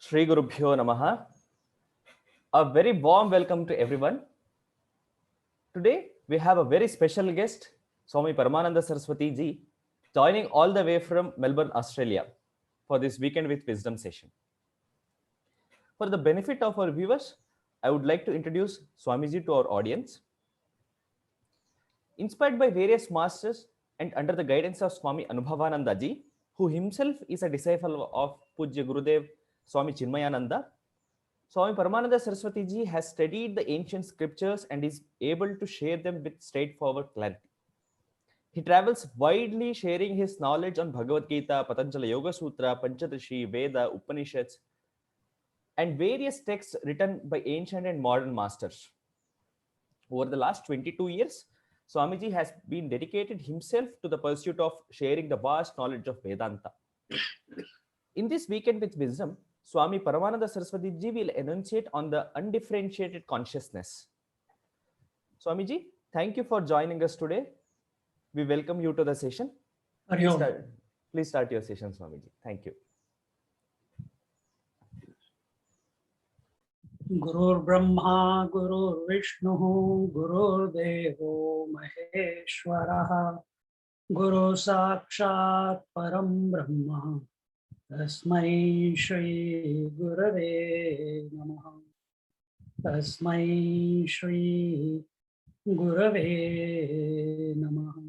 Shri Gurubhyo Namaha. A very warm welcome to everyone. Today we have a very special guest, Swami Paramananda Saraswati ji, joining all the way from Melbourne, Australia for this Weekend with Wisdom session. For the benefit of our viewers, I would like to introduce Swamiji to our audience. Inspired by various masters and under the guidance of Swami Anubhavananda ji, who himself is a disciple of Pujya Gurudev Swami Chinmayananda, Swami Paramananda Saraswati ji has studied the ancient scriptures and is able to share them with straightforward clarity. He travels widely sharing his knowledge on Bhagavad Gita, Patanjali Yoga Sutra, Panchadashi, Veda, Upanishads, and various texts written by ancient and modern masters. Over the last 22 years, Swamiji has been dedicated himself to the pursuit of sharing the vast knowledge of Vedanta. In this Weekend with Wisdom, Swami Paramananda Saraswati ji will enunciate on the undifferentiated consciousness. Swamiji, thank you for joining us today. We welcome you to the session. Please start your session, Swamiji. Thank you. Gurur Brahma, Gurur Vishnu, Gurur Devo Maheshwaraha, Guru Sakshat Param Brahma, Tasmai Shri Gurave Namaha, Tasmai Shri Gurave Namaha,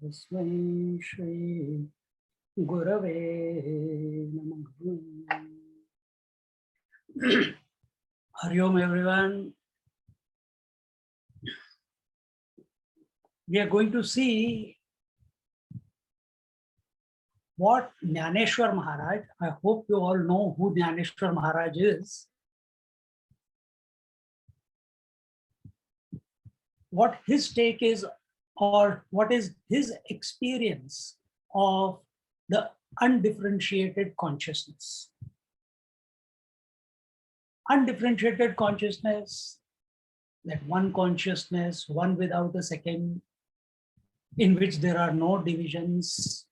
Tasmai Shri Gurave Namaha. Hari Om, everyone. We are going to see what Jnaneshwar Maharaj, I hope you all know who Jnaneshwar Maharaj is, what his take is, or what is his experience of the undifferentiated consciousness. Undifferentiated consciousness, that one consciousness, one without a second, in which there are no divisions,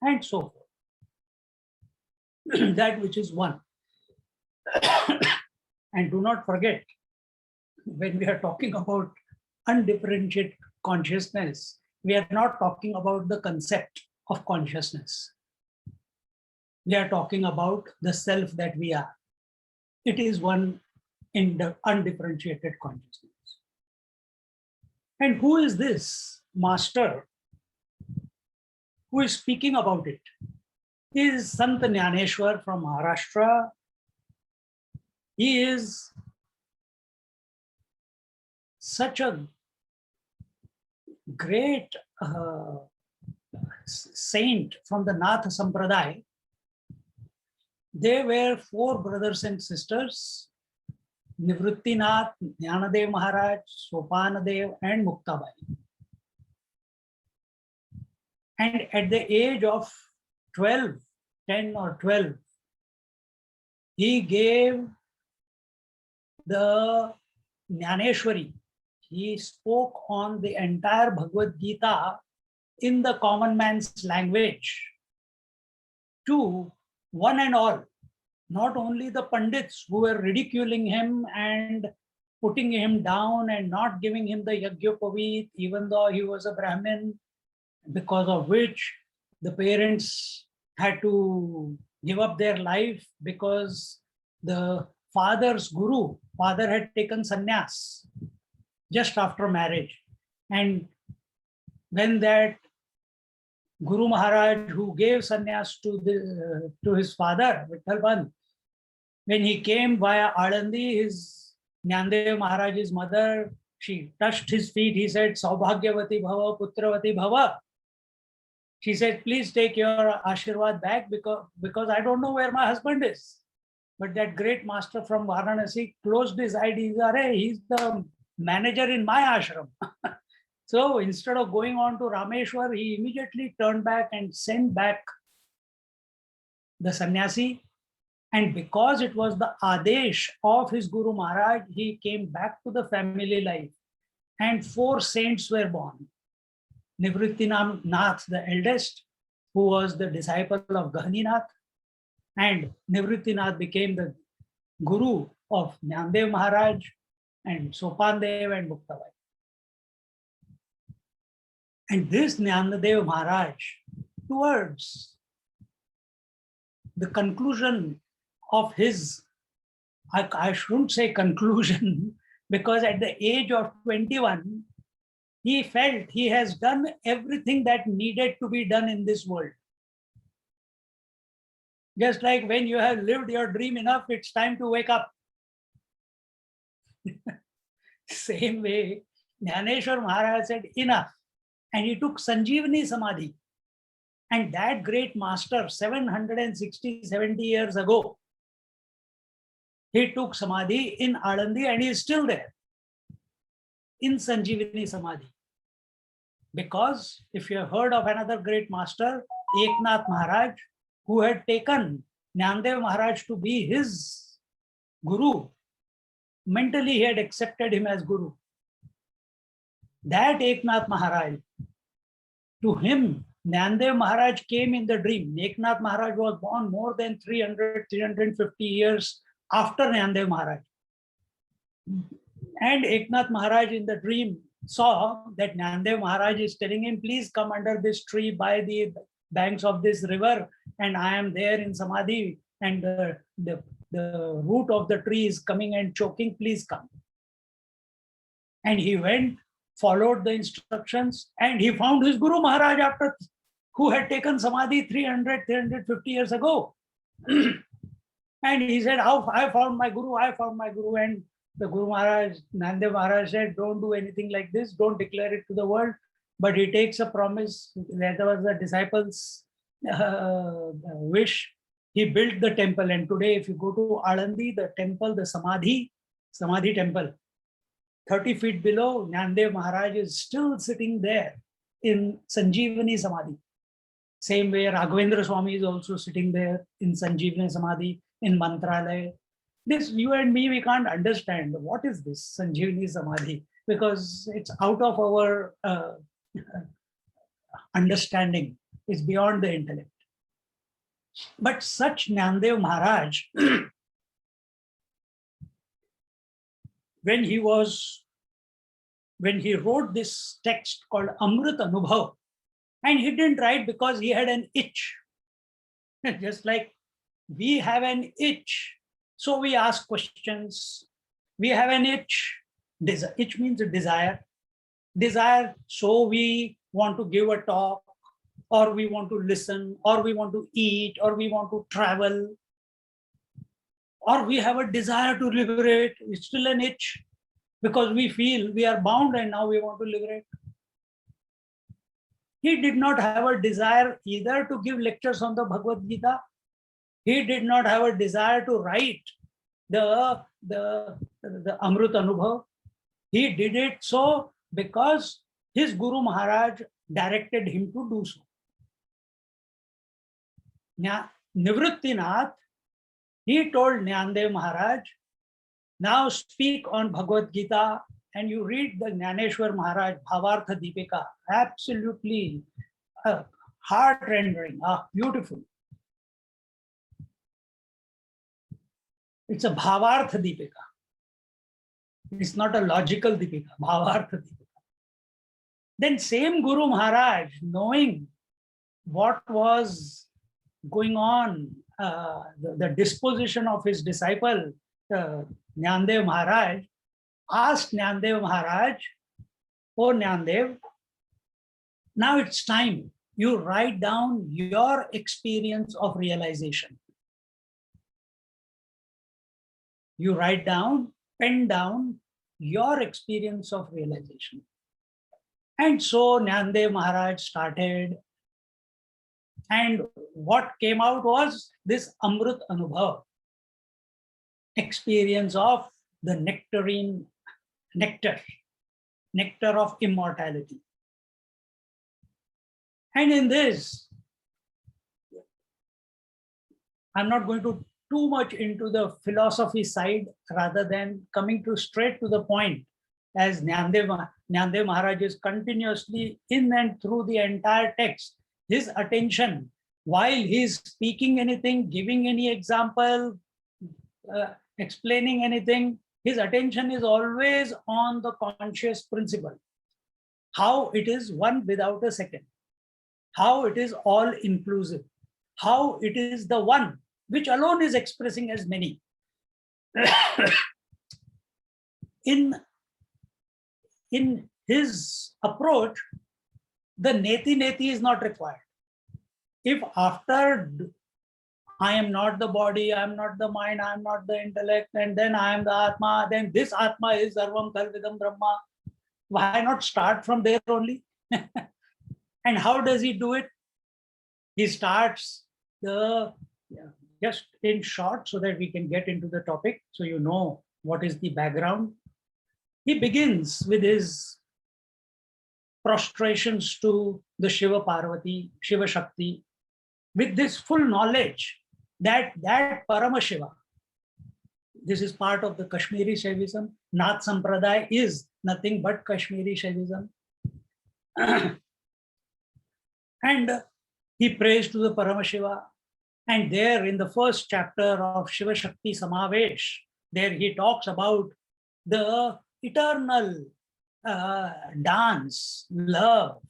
and so forth. That which is one. And do not forget, when we are talking about undifferentiated consciousness, we are not talking about the concept of consciousness. We are talking about the self that we are. It is one in the undifferentiated consciousness. And who is this master who is speaking about it? He is Sant Jnaneshwar from Maharashtra. He is such a great saint from the Nath Sampradaya. They were four brothers and sisters, Nivrittinath, Jnanadev Maharaj, Sopanadev, and Muktabai. And at the age of 10 or 12, he gave the Jnaneshwari. He spoke on the entire Bhagavad Gita in the common man's language to one and all, not only the Pandits who were ridiculing him and putting him down and not giving him the Yajñopavit, even though he was a Brahmin, because of which the parents had to give up their life because the father's guru, father had taken sannyas just after marriage. And when that Guru Maharaj, who gave sannyas to his father, Vitthal Pant, when he came via Alandi, his Jnanadev Maharaj's mother, she touched his feet. He said, Saubhagyavati Bhava, Putravati Bhava. She said, please take your Ashirwad back because I don't know where my husband is. But that great master from Varanasi closed his eyes. He's the manager in my ashram. So instead of going on to Rameshwar, he immediately turned back and sent back the sannyasi. And because it was the Adesh of his Guru Maharaj, he came back to the family life. And four saints were born. Nivrittinath, the eldest, who was the disciple of Gahaninath. And Nivrittinath became the guru of Jnandev Maharaj and Sopandev and Muktabai. And this Jnanadev Maharaj, towards the conclusion of his, I shouldn't say conclusion, because at the age of 21, he felt he has done everything that needed to be done in this world. Just like when you have lived your dream enough, it's time to wake up. Same way, Jnaneshwar Maharaj said, enough. And he took Sanjeevani Samadhi. And that great master, 760, 70 years ago, he took Samadhi in Alandi and he is still there in Sanjeevani Samadhi. Because if you have heard of another great master, Eknath Maharaj, who had taken Jnandev Maharaj to be his guru, mentally he had accepted him as guru. That Eknath Maharaj, to him, Jnandev Maharaj came in the dream. Eknath Maharaj was born more than 300, 350 years after Jnandev Maharaj. And Eknath Maharaj in the dream saw that Jnandev Maharaj is telling him, please come under this tree by the banks of this river, and I am there in Samadhi, and the root of the tree is coming and choking, please come. And he went, followed the instructions, and he found his Guru Maharaj after, who had taken Samadhi 300, 350 years ago. And he said, I found my Guru, I found my Guru. And the Guru Maharaj, Jnandev Maharaj said, don't do anything like this, don't declare it to the world. But he takes a promise. That was the disciples' wish. He built the temple. And today, if you go to Alandi, the temple, the Samadhi temple, 30 feet below, Jnandev Maharaj is still sitting there in Sanjeevani Samadhi. Same way, Raghavendra Swami is also sitting there in Sanjeevani Samadhi, in Mantralaya. This, you and me, we can't understand. What is this Sanjeevani Samadhi? Because it's out of our understanding. It's beyond the intellect. But such Jnandev Maharaj, when he wrote this text called Amrit Anubhav, and he didn't write because he had an itch. Just like we have an itch, so we ask questions. We have an itch. Itch means a desire. Desire, so we want to give a talk, or we want to listen, or we want to eat, or we want to travel, or we have a desire to liberate. It's still an itch because we feel we are bound and now we want to liberate. He did not have a desire either to give lectures on the Bhagavad Gita. He did not have a desire to write the Amrit Anubhav. He did it so because his Guru Maharaj directed him to do so. Nivrittinath, he told Jnandev Maharaj, now speak on Bhagavad Gita, and you read the Jnaneshwar Maharaj Bhavartha Deepika, absolutely heart-rendering, beautiful. It's a Bhavartha Deepika. It's not a logical Deepika, Bhavartha Deepika. Then same Guru Maharaj, knowing what was going on, the disposition of his disciple, Jnandev Maharaj, asked Jnandev Maharaj, oh Jnandev, now it's time you write down your experience of realization. You write down, pen down your experience of realization. And so Jnandev Maharaj started, and what came out was this Amrit Anubhav, experience of the nectar of immortality. And in this, I'm not going to too much into the philosophy side, rather than coming to straight to the point, as Jnandev Maharaj is continuously in and through the entire text. His attention while he's speaking anything, giving any example, explaining anything, his attention is always on the conscious principle, how it is one without a second, how it is all inclusive, how it is the one which alone is expressing as many. in his approach, the neti is not required. If after I am not the body, I am not the mind, I am not the intellect, and then I am the Atma, then this Atma is Sarvam Kalvidam Brahma. Why not start from there only? And how does he do it? He starts just in short so that we can get into the topic, so you know what is the background. He begins with his prostrations to the Shiva Parvati, Shiva Shakti, with this full knowledge that Paramashiva, this is part of the Kashmiri Shaivism. Nath Sampradaya is nothing but Kashmiri Shaivism. And he prays to the Paramashiva. And there in the first chapter of Shiva Shakti Samavesh, there he talks about the eternal dance, love,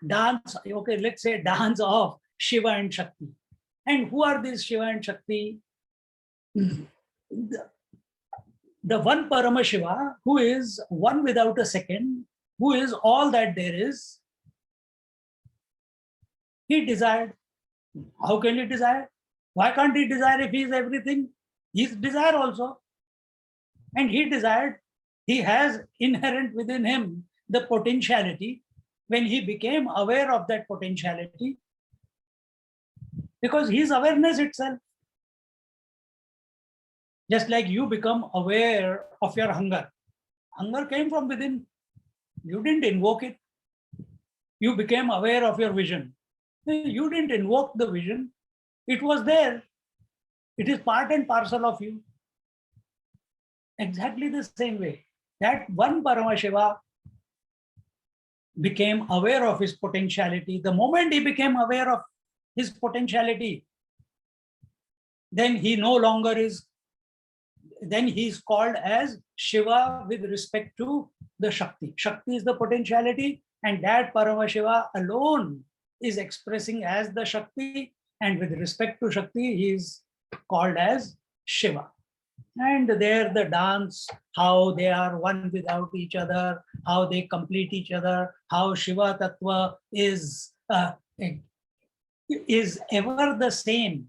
dance, okay, let's say dance of Shiva and Shakti. And who are these Shiva and Shakti? The one Paramashiva, who is one without a second, who is all that there is, he desired. How can he desire? Why can't he desire if he is everything? He is desire also. And he desired, he has inherent within him the potentiality. When he became aware of that potentiality, because he is awareness itself. Just like you become aware of your hunger. Hunger came from within. You didn't invoke it. You became aware of your vision. You didn't invoke the vision. It was there. It is part and parcel of you. Exactly the same way. That one Paramashiva became aware of his potentiality. The moment he became aware of his potentiality, then he no longer is, then he is called as Shiva with respect to the Shakti. Shakti is the potentiality, and that Paramashiva alone is expressing as the Shakti, and with respect to Shakti, he is called as Shiva. And there the dance, how they are one without each other, how they complete each other, how Shiva Tattva is ever the same.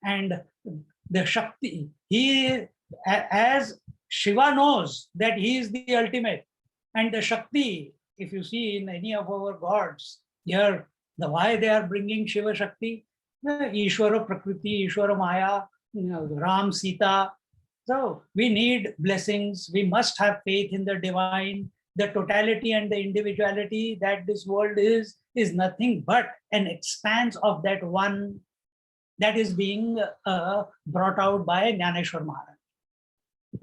And the Shakti, as Shiva knows that he is the ultimate, and the Shakti, if you see in any of our gods, here, why they are bringing Shiva Shakti, Ishvara Prakriti, Ishvara Maya, Ram, Sita. So we need blessings. We must have faith in the divine. The totality and the individuality that this world is nothing but an expanse of that one that is being brought out by Jnaneshwar Maharaj.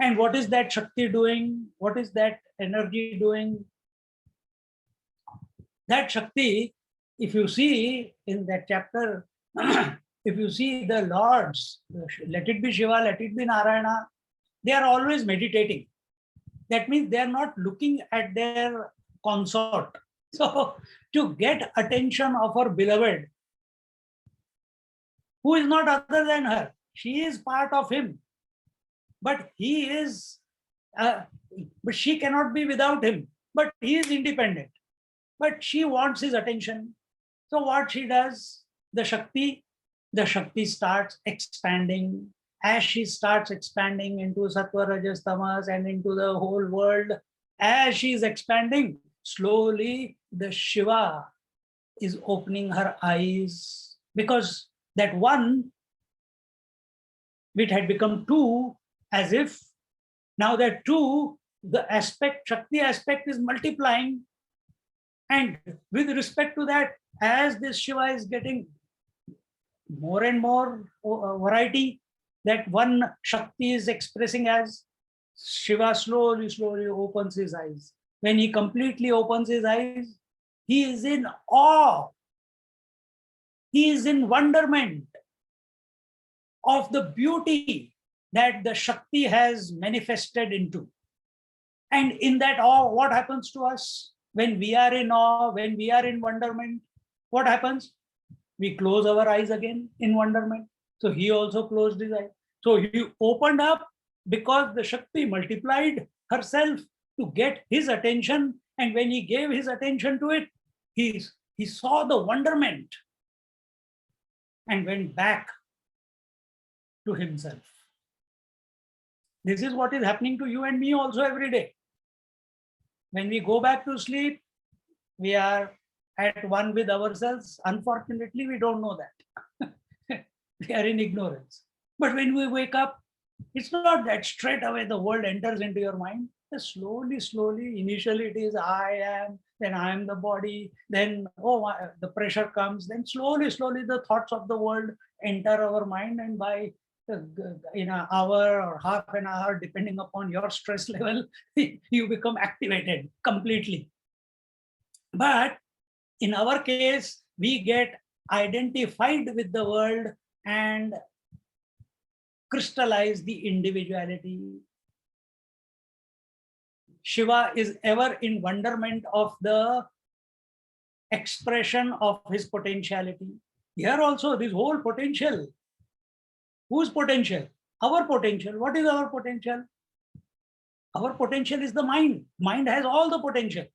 And what is that Shakti doing? What is that energy doing? That Shakti, if you see in that chapter, if you see the lords, let it be Shiva, let it be Narayana, they are always meditating. That means they are not looking at their consort. So to get attention of her beloved, who is not other than her, she is part of him, but he is, but she cannot be without him, but he is independent. But she wants his attention. So what she does, the Shakti starts expanding. As she starts expanding into Sattva, Rajas, Tamas, and into the whole world, as she is expanding, slowly the Shiva is opening her eyes, because that one, which had become two, as if now that two, the aspect, Shakti aspect is multiplying. And with respect to that, as this Shiva is getting more and more variety, that one Shakti is expressing as, Shiva slowly opens his eyes. when he completely opens his eyes, he is in awe. He is in wonderment of the beauty that the Shakti has manifested into. And in that awe, what happens to us? When we are in awe, when we are in wonderment, what happens? We close our eyes again in wonderment. So he also closed his eyes. So he opened up because the Shakti multiplied herself to get his attention. And when he gave his attention to it, he saw the wonderment and went back to himself. This is what is happening to you and me also every day. When we go back to sleep, we are at one with ourselves. Unfortunately, we don't know that. We are in ignorance. But when we wake up, it's not that straight away the world enters into your mind. Slowly, slowly, initially it is I am, then I am the body, then the pressure comes, then slowly, slowly the thoughts of the world enter our mind, and by in an hour or half an hour, depending upon your stress level, you become activated completely. But in our case, we get identified with the world and crystallize the individuality. Shiva is ever in wonderment of the expression of his potentiality. Here also, this whole potential. Whose potential? Our potential. What is our potential? Our potential is the mind. Mind has all the potential.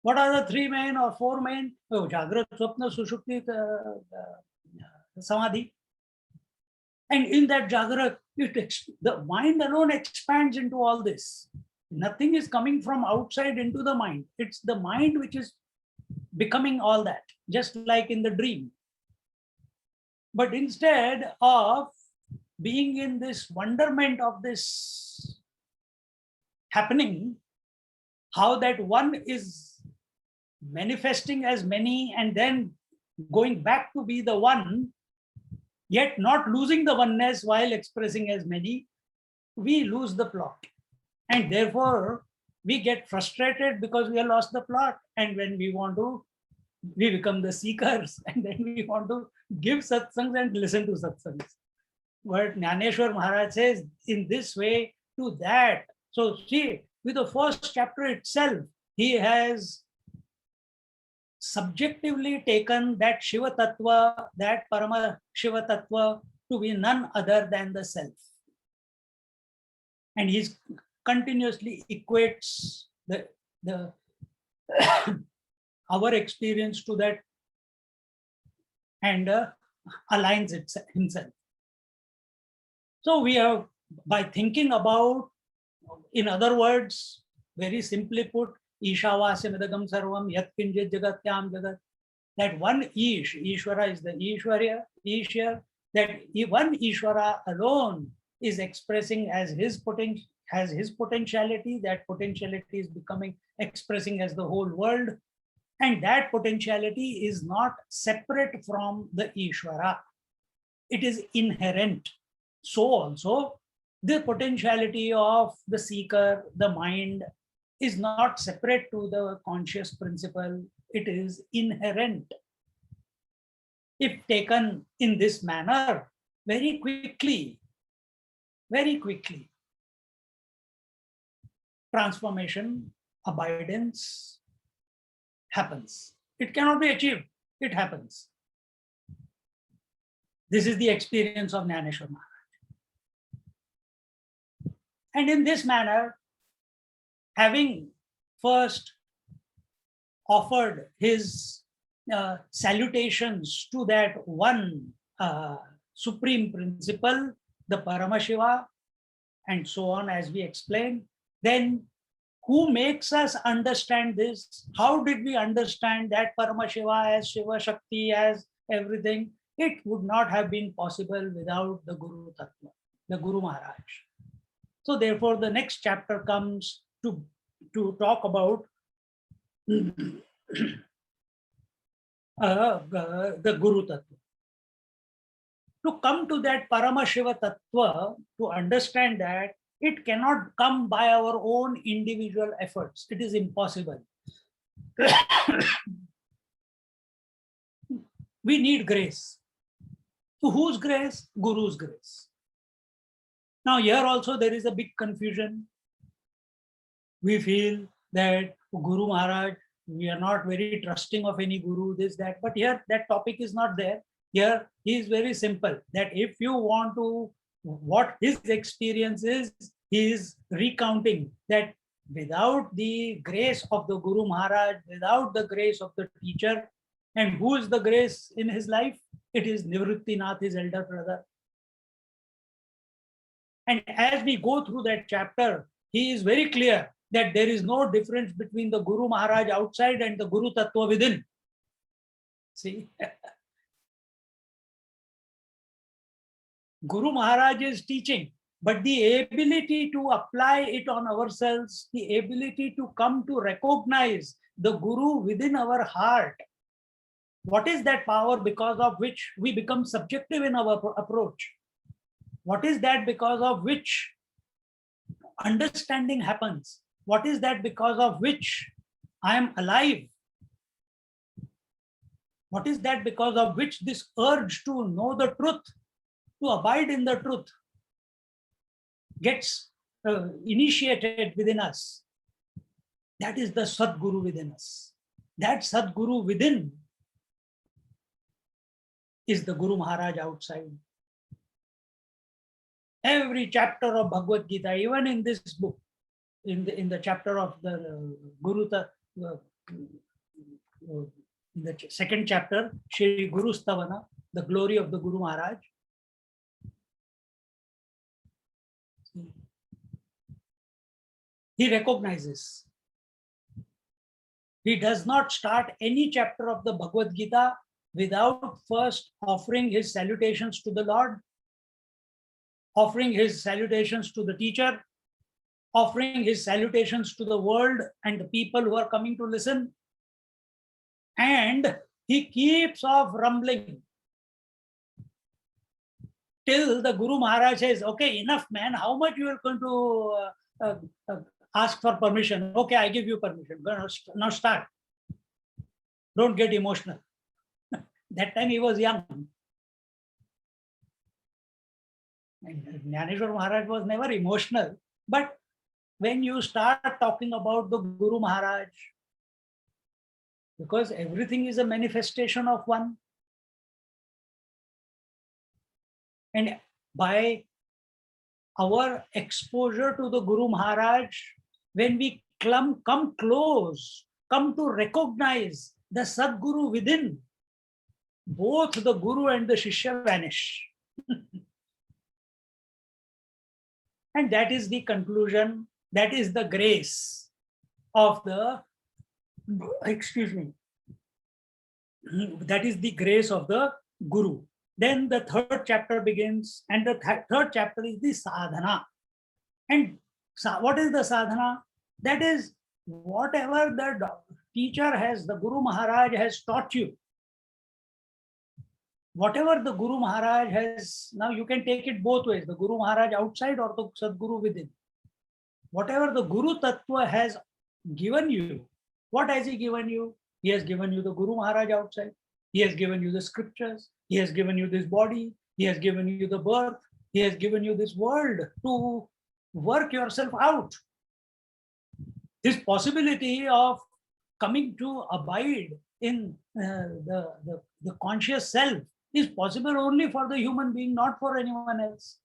What are the three main or four main? Oh, Jagrat, Swapna, Sushupti, Samadhi. And in that Jagrat, the mind alone expands into all this. Nothing is coming from outside into the mind. It's the mind which is becoming all that, just like in the dream. But instead of being in this wonderment of this happening, how that one is manifesting as many and then going back to be the one, yet not losing the oneness while expressing as many, we lose the plot. And therefore, we get frustrated because we have lost the plot. And when we want to, we become the seekers, and then we want to give satsangs and listen to satsangs. But Jnaneshwar Maharaj says in this way to that. So see, with the first chapter itself, he has subjectively taken that Shiva Tattva, that Parama Shiva Tattva to be none other than the self. And he continuously equates the our experience to that and aligns it himself. So we have, by thinking about, in other words, very simply put, Ishavasyamadagam sarvam yat kinjit jagatyam jagat, that one Ishvara is the Ishwar, that one Ishvara alone is expressing as his potential, has his potentiality, that potentiality is expressing as the whole world. And that potentiality is not separate from the Ishvara. It is inherent. So also, the potentiality of the seeker, the mind, is not separate to the conscious principle. It is inherent. If taken in this manner, very quickly, transformation, abidance happens. It cannot be achieved. It happens. This is the experience of Jnaneshwar Maharaj. And in this manner, having first offered his salutations to that one supreme principle, the Paramashiva, and so on, as we explained, then who makes us understand this? How did we understand that Paramashiva as Shiva Shakti, as everything? It would not have been possible without the Guru Tattva, the Guru Maharaj. So therefore, the next chapter comes to talk about the Guru Tattva. To come to that Paramashiva Tattva, to understand that, It cannot come by our own individual efforts. It is impossible. We need grace. So whose grace? Guru's grace. Now here also there is a big confusion. We feel that Guru Maharaj, we are not very trusting of any Guru, this, that. But here that topic is not there. Here he is very simple, that if you want to, what his experience is, he is recounting that without the grace of the Guru Maharaj, without the grace of the teacher, and who is the grace in his life? It is Nivrittinath, his elder brother. And as we go through that chapter, he is very clear that there is no difference between the Guru Maharaj outside and the Guru Tattva within. See? Guru Maharaj is teaching, but the ability to apply it on ourselves, the ability to come to recognize the Guru within our heart, what is that power because of which we become subjective in our approach? What is that because of which understanding happens? What is that because of which I am alive? What is that because of which this urge to know the truth, to abide in the truth, gets initiated within us? That is the Sadguru within us. That Sadguru within is the Guru Maharaj outside. Every chapter of Bhagavad Gita, even in this book, in the chapter of the in the second chapter, Shri Guru Stavana, the glory of the Guru Maharaj. He recognizes. He does not start any chapter of the Bhagavad Gita without first offering his salutations to the Lord, offering his salutations to the teacher, offering his salutations to the world and the people who are coming to listen. And he keeps off rumbling till the Guru Maharaj says, okay, enough, man, how much you are going to ask for permission? Okay, I give you permission. Now start. Don't get emotional. That time he was young. And Jnaneshwar Maharaj was never emotional. But when you start talking about the Guru Maharaj, because everything is a manifestation of one. And by our exposure to the Guru Maharaj, when we come close, come to recognize the Sadguru within, both the Guru and the Shishya vanish. And that is the conclusion, that is the grace of the, that is the grace of the Guru. Then the third chapter begins, and the third chapter is the sadhana. And what is the sadhana? That is whatever the teacher has, the Guru Maharaj has taught you. Whatever the Guru Maharaj has, now you can take it both ways, the Guru Maharaj outside or the Sadguru within. Whatever the Guru Tattva has given you, what has he given you? He has given you the Guru Maharaj outside. He has given you the scriptures. He has given you this body. He has given you the birth. He has given you this world to work yourself out. This possibility of coming to abide in the conscious self is possible only for the human being, not for anyone else.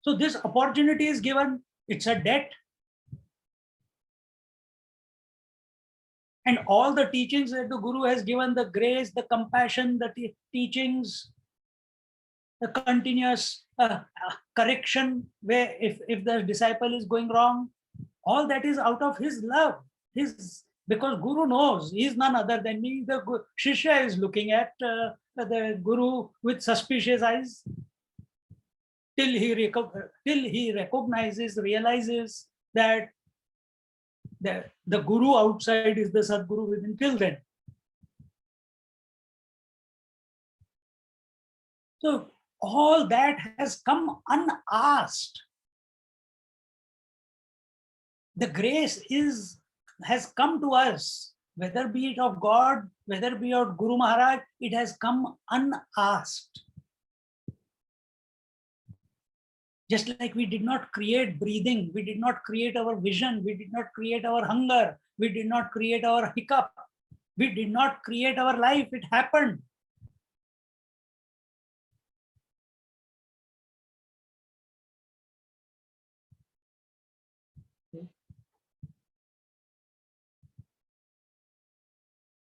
So this opportunity is given. It's a debt. And all the teachings that the Guru has given, the grace, the compassion, the teachings, the continuous correction, where if the disciple is going wrong, all that is out of his love. Because Guru knows he is none other than me. The Shishya is looking at the Guru with suspicious eyes till he recognizes, realizes that the Guru outside is the Sadguru within. Till then. So all that has come unasked. the grace has come to us, whether be it of God, whether be it of Guru Maharaj, it has come unasked. Just like we did not create breathing, we did not create our vision, we did not create our hunger, we did not create our hiccup, we did not create our life, it happened.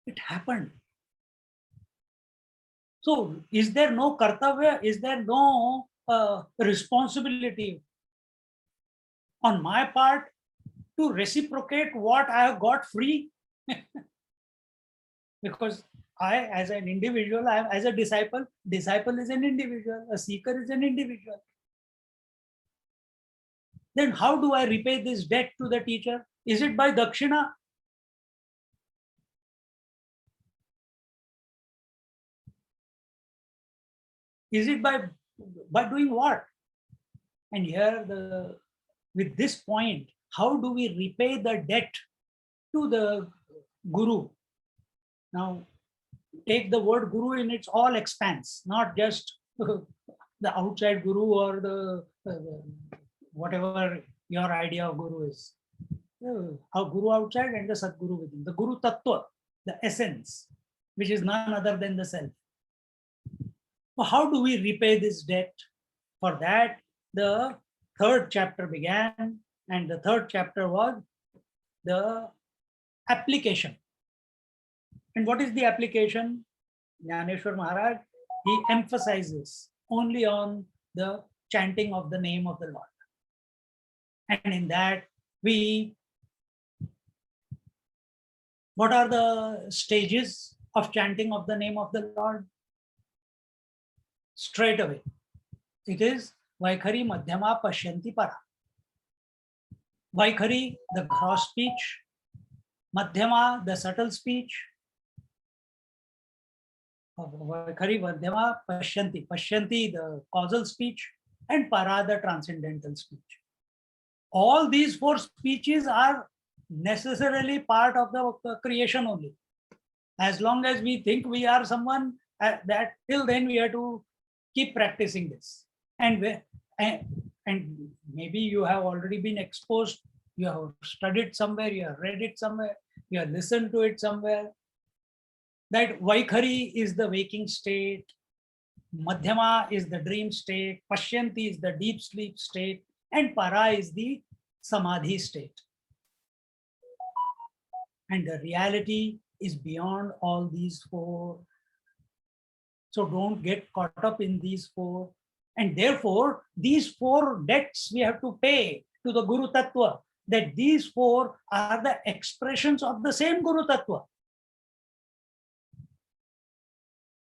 It happened. So, is there no kartavya? Is there no responsibility on my part to reciprocate what I have got free? Because I, as an individual, as a disciple is an individual, a seeker is an individual. Then how do I repay this debt to the teacher? Is it by dakshina? Is it by doing what? And here, with this point, how do we repay the debt to the guru? Now, take the word guru in its all expanse, not just the outside guru or the whatever your idea of guru is. Our guru outside and the Sadguru within. The Guru Tattva, the essence, which is none other than the self. So how do we repay this debt? For that, the third chapter began, and the third chapter was the application. And what is the application? Jnaneshwar Maharaj, he emphasizes only on the chanting of the name of the Lord. And in that, what are the stages of chanting of the name of the Lord? Straight away, it is Vaikhari Madhyama Pashyanti Para. Vaikhari, the gross speech, Madhyama, the subtle speech, Vaikhari Madhyama Pashyanti, Pashyanti, the causal speech, and Para, the transcendental speech. All these four speeches are necessarily part of the creation only. As long as we think we are someone, that till then we have to keep practicing this. And maybe you have already been exposed, you have studied somewhere, you have read it somewhere, you have listened to it somewhere, that Vaikhari is the waking state, Madhyama is the dream state, Pashyanti is the deep sleep state, and Para is the Samadhi state. And the reality is beyond all these four. So don't get caught up in these four. And therefore, these four debts we have to pay to the Guru Tattva, that these four are the expressions of the same Guru Tattva.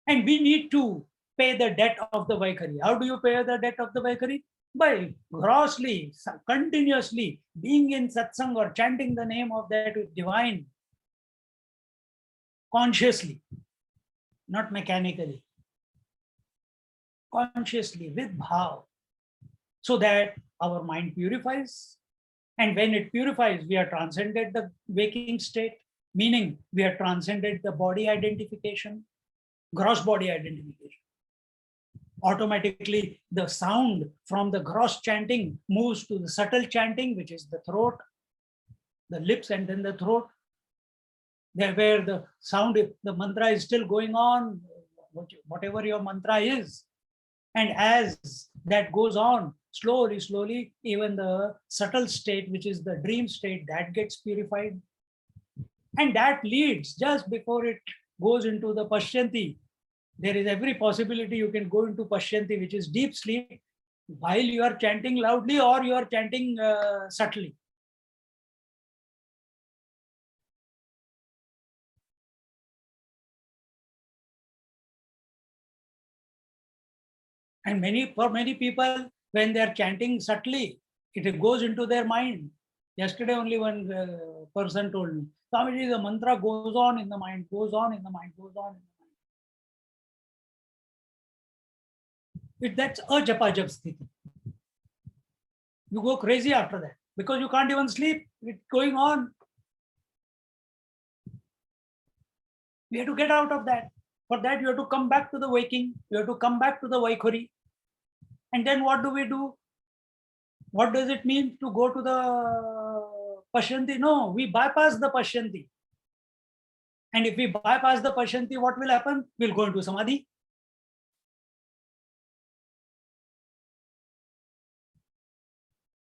And we need to pay the debt of the Vaikhari. How do you pay the debt of the Vaikhari? By grossly, continuously being in satsang or chanting the name of that divine, consciously, not mechanically, consciously, with bhav, so that our mind purifies. And when it purifies, we are transcended the waking state, meaning we are transcended the body identification, gross body identification. Automatically, the sound from the gross chanting moves to the subtle chanting, which is the throat, the lips, and then the throat. There where the sound, the mantra is still going on, whatever your mantra is. And as that goes on, slowly, slowly, even the subtle state, which is the dream state, that gets purified. And that leads, just before it goes into the Pashyanti, there is every possibility you can go into Pashyanti, which is deep sleep, while you are chanting loudly or you are chanting subtly. And for many people, when they are chanting subtly, it goes into their mind. Yesterday, only one person told me, Swamiji, the mantra goes on in the mind, goes on in the mind, goes on in the mind. That's a japa jap sthiti. You go crazy after that. because you can't even sleep. It's going on. We have to get out of that. For that, you have to come back to the waking. You have to come back to the Vaikhuri. And then what do? What does it mean to go to the Pashyanti? No, we bypass the Pashyanti. And if we bypass the Pashyanti, what will happen? We'll go into Samadhi.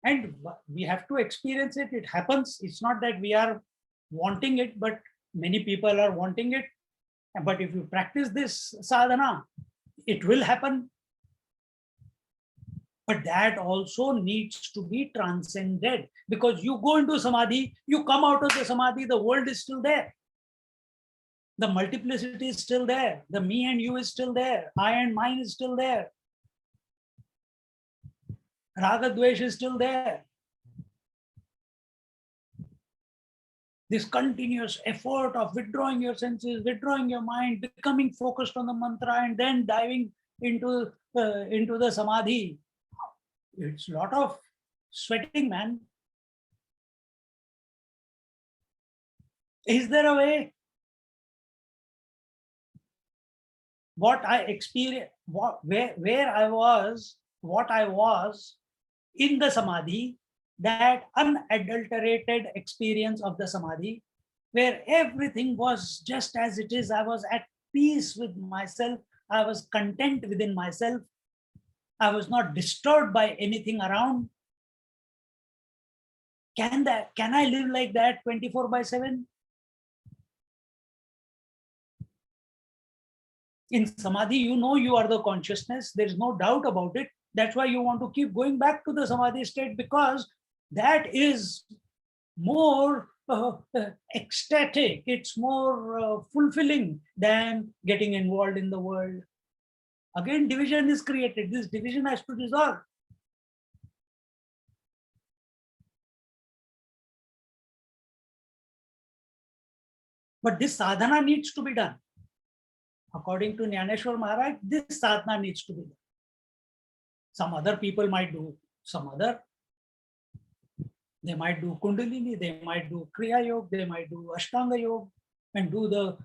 And we have to experience it. It happens. It's not that we are wanting it, but many people are wanting it. But if you practice this sadhana, it will happen. But that also needs to be transcended, because you go into Samadhi, you come out of the Samadhi, the world is still there. The multiplicity is still there. The me and you is still there. I and mine is still there. Raga Dvesh is still there. This continuous effort of withdrawing your senses, withdrawing your mind, becoming focused on the mantra, and then diving into the Samadhi. It's a lot of sweating, man. Is there a way? What I experienced, where I was, what I was in the Samadhi, that unadulterated experience of the Samadhi, where everything was just as it is. I was at peace with myself. I was content within myself. I was not disturbed by anything around. Can I live like that 24/7? In Samadhi, you know you are the consciousness. There is no doubt about it. That's why you want to keep going back to the Samadhi state, because that is more ecstatic. It's more fulfilling than getting involved in the world. Again, division is created. This division has to dissolve. But this sadhana needs to be done. According to Jnaneshwar Maharaj, this sadhana needs to be done. Some other people might do some other. They might do Kundalini, they might do Kriya Yoga, they might do Ashtanga Yoga, and do the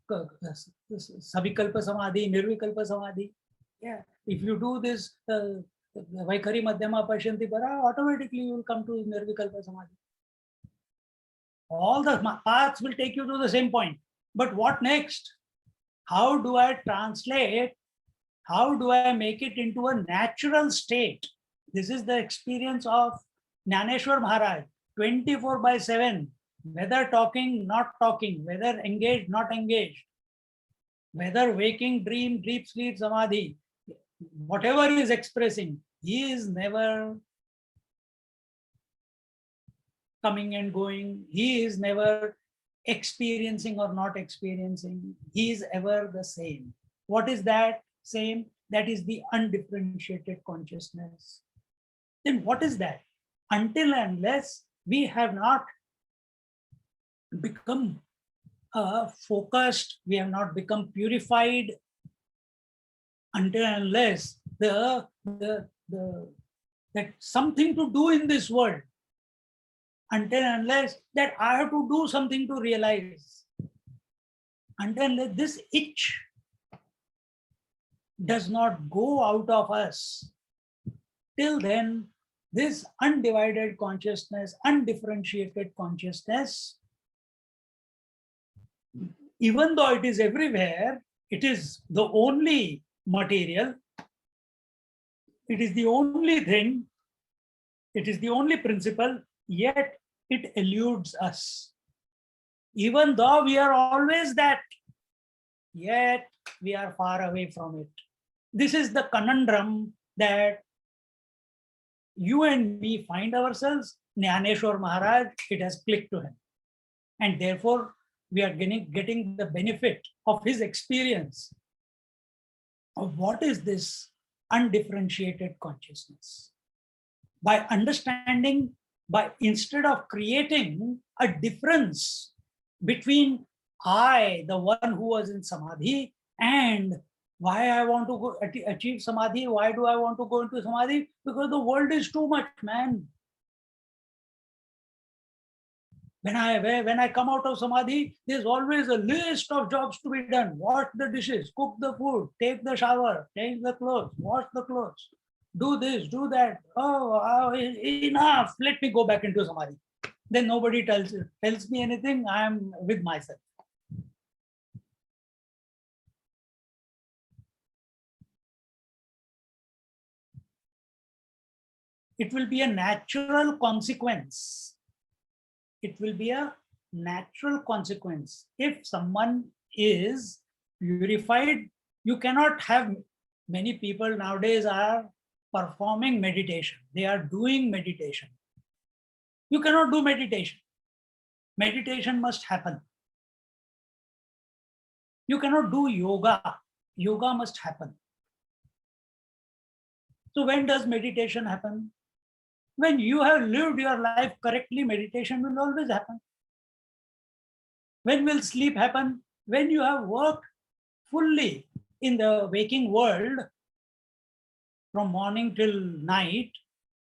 Savikalpa Samadhi, Nirvikalpa Samadhi. Yeah, if you do this Vaikhari Madhyama Pashyanti Para, automatically you will come to Nirvikalpa Samadhi. All the paths will take you to the same point. But what next? How do I translate? How do I make it into a natural state? This is the experience of Jnaneshwar Maharaj, 24/7, whether talking, not talking, whether engaged, not engaged, whether waking, dream, deep sleep, Samadhi, whatever he is expressing, he is never coming and going. He is never experiencing or not experiencing. He is ever the same. What is that same? That is the undifferentiated consciousness. Then what is that? Until and unless we have not become focused, we have not become purified, until and unless that something to do in this world, until and unless that I have to do something to realize, until and unless this itch does not go out of us, till then this undivided consciousness, undifferentiated consciousness, even though it is everywhere, it is the only material, it is the only thing, it is the only principle, yet it eludes us. Even though we are always that, yet we are far away from it. This is the conundrum that you and me find ourselves. Jnaneshwar Maharaj, it has clicked to him. And therefore, we are getting the benefit of his experience of what is this undifferentiated consciousness. By understanding, instead of creating a difference between I, the one who was in Samadhi, and why I want to go achieve Samadhi, why do I want to go into Samadhi? Because the world is too much, man. When I come out of samadhi, there's always a list of jobs to be done. Wash the dishes, cook the food, take the shower, change the clothes, wash the clothes, do this, do that. Enough. Let me go back into samadhi. Then nobody tells me anything. I am with myself. It will be a natural consequence. It will be a natural consequence. If someone is purified, you cannot have many people nowadays are performing meditation. They are doing meditation. You cannot do meditation. Meditation must happen. You cannot do yoga. Yoga must happen. So when does meditation happen? When you have lived your life correctly, meditation will always happen. When will sleep happen? When you have worked fully in the waking world from morning till night,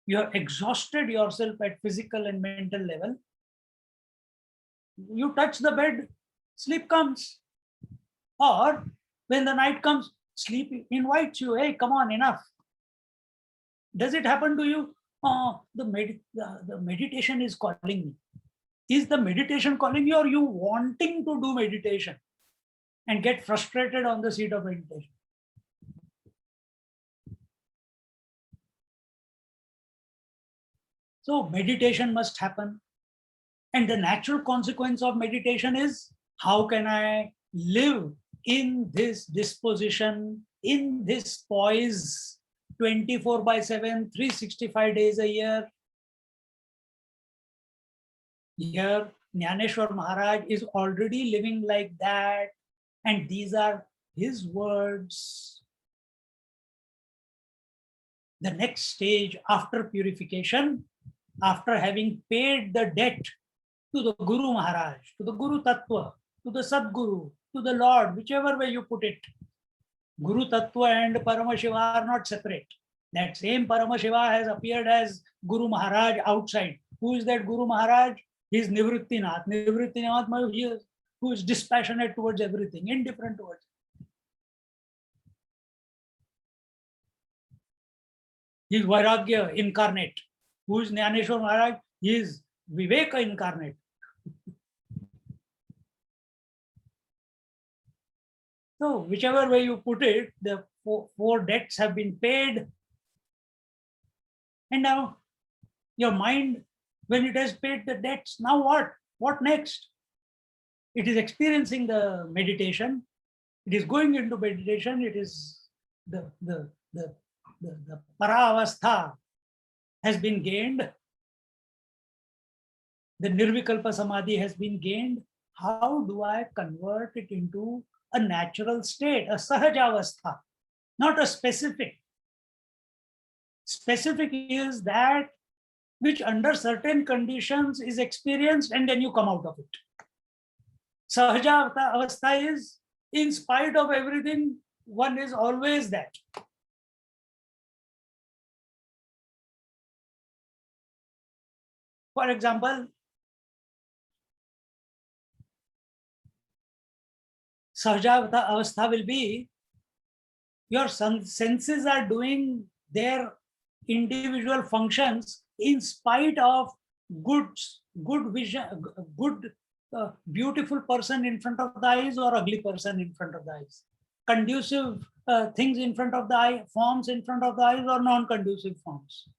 you have exhausted yourself at physical and mental level. You touch the bed, sleep comes. Or when the night comes, sleep invites you, hey, come on, enough. Does it happen to you? The meditation is calling me. Is the meditation calling you, or you wanting to do meditation and get frustrated on the seat of meditation? So meditation must happen. And the natural consequence of meditation is, how can I live in this disposition, in this poise, 24/7, 365 days a year? Here, Jnaneshwar Maharaj is already living like that. And these are his words. The next stage after purification, after having paid the debt to the Guru Maharaj, to the Guru Tattva, to the Sadguru, to the Lord, whichever way you put it. Guru Tattva and Paramashiva are not separate. That same Paramashiva has appeared as Guru Maharaj outside. Who is that Guru Maharaj? He is Nivrittinath. Nivrittinath, who is dispassionate towards everything, indifferent towards it. He is Vairagya incarnate. Who is Jnaneshwar Maharaj? He is Viveka incarnate. So whichever way you put it, the four debts have been paid. And now your mind, when it has paid the debts, now what? What next? It is experiencing the meditation. It is going into meditation. It is the para-avastha has been gained. The nirvikalpa samadhi has been gained. How do I convert it into a natural state, a sahajavastha, not a specific? Specific is that which under certain conditions is experienced and then you come out of it. Sahaja avastha is, in spite of everything, one is always that. For example, Sahaja avastha will be, your senses are doing their individual functions in spite of good vision, good beautiful person in front of the eyes or ugly person in front of the eyes, conducive things in front of the eye, forms in front of the eyes, or non-conducive forms.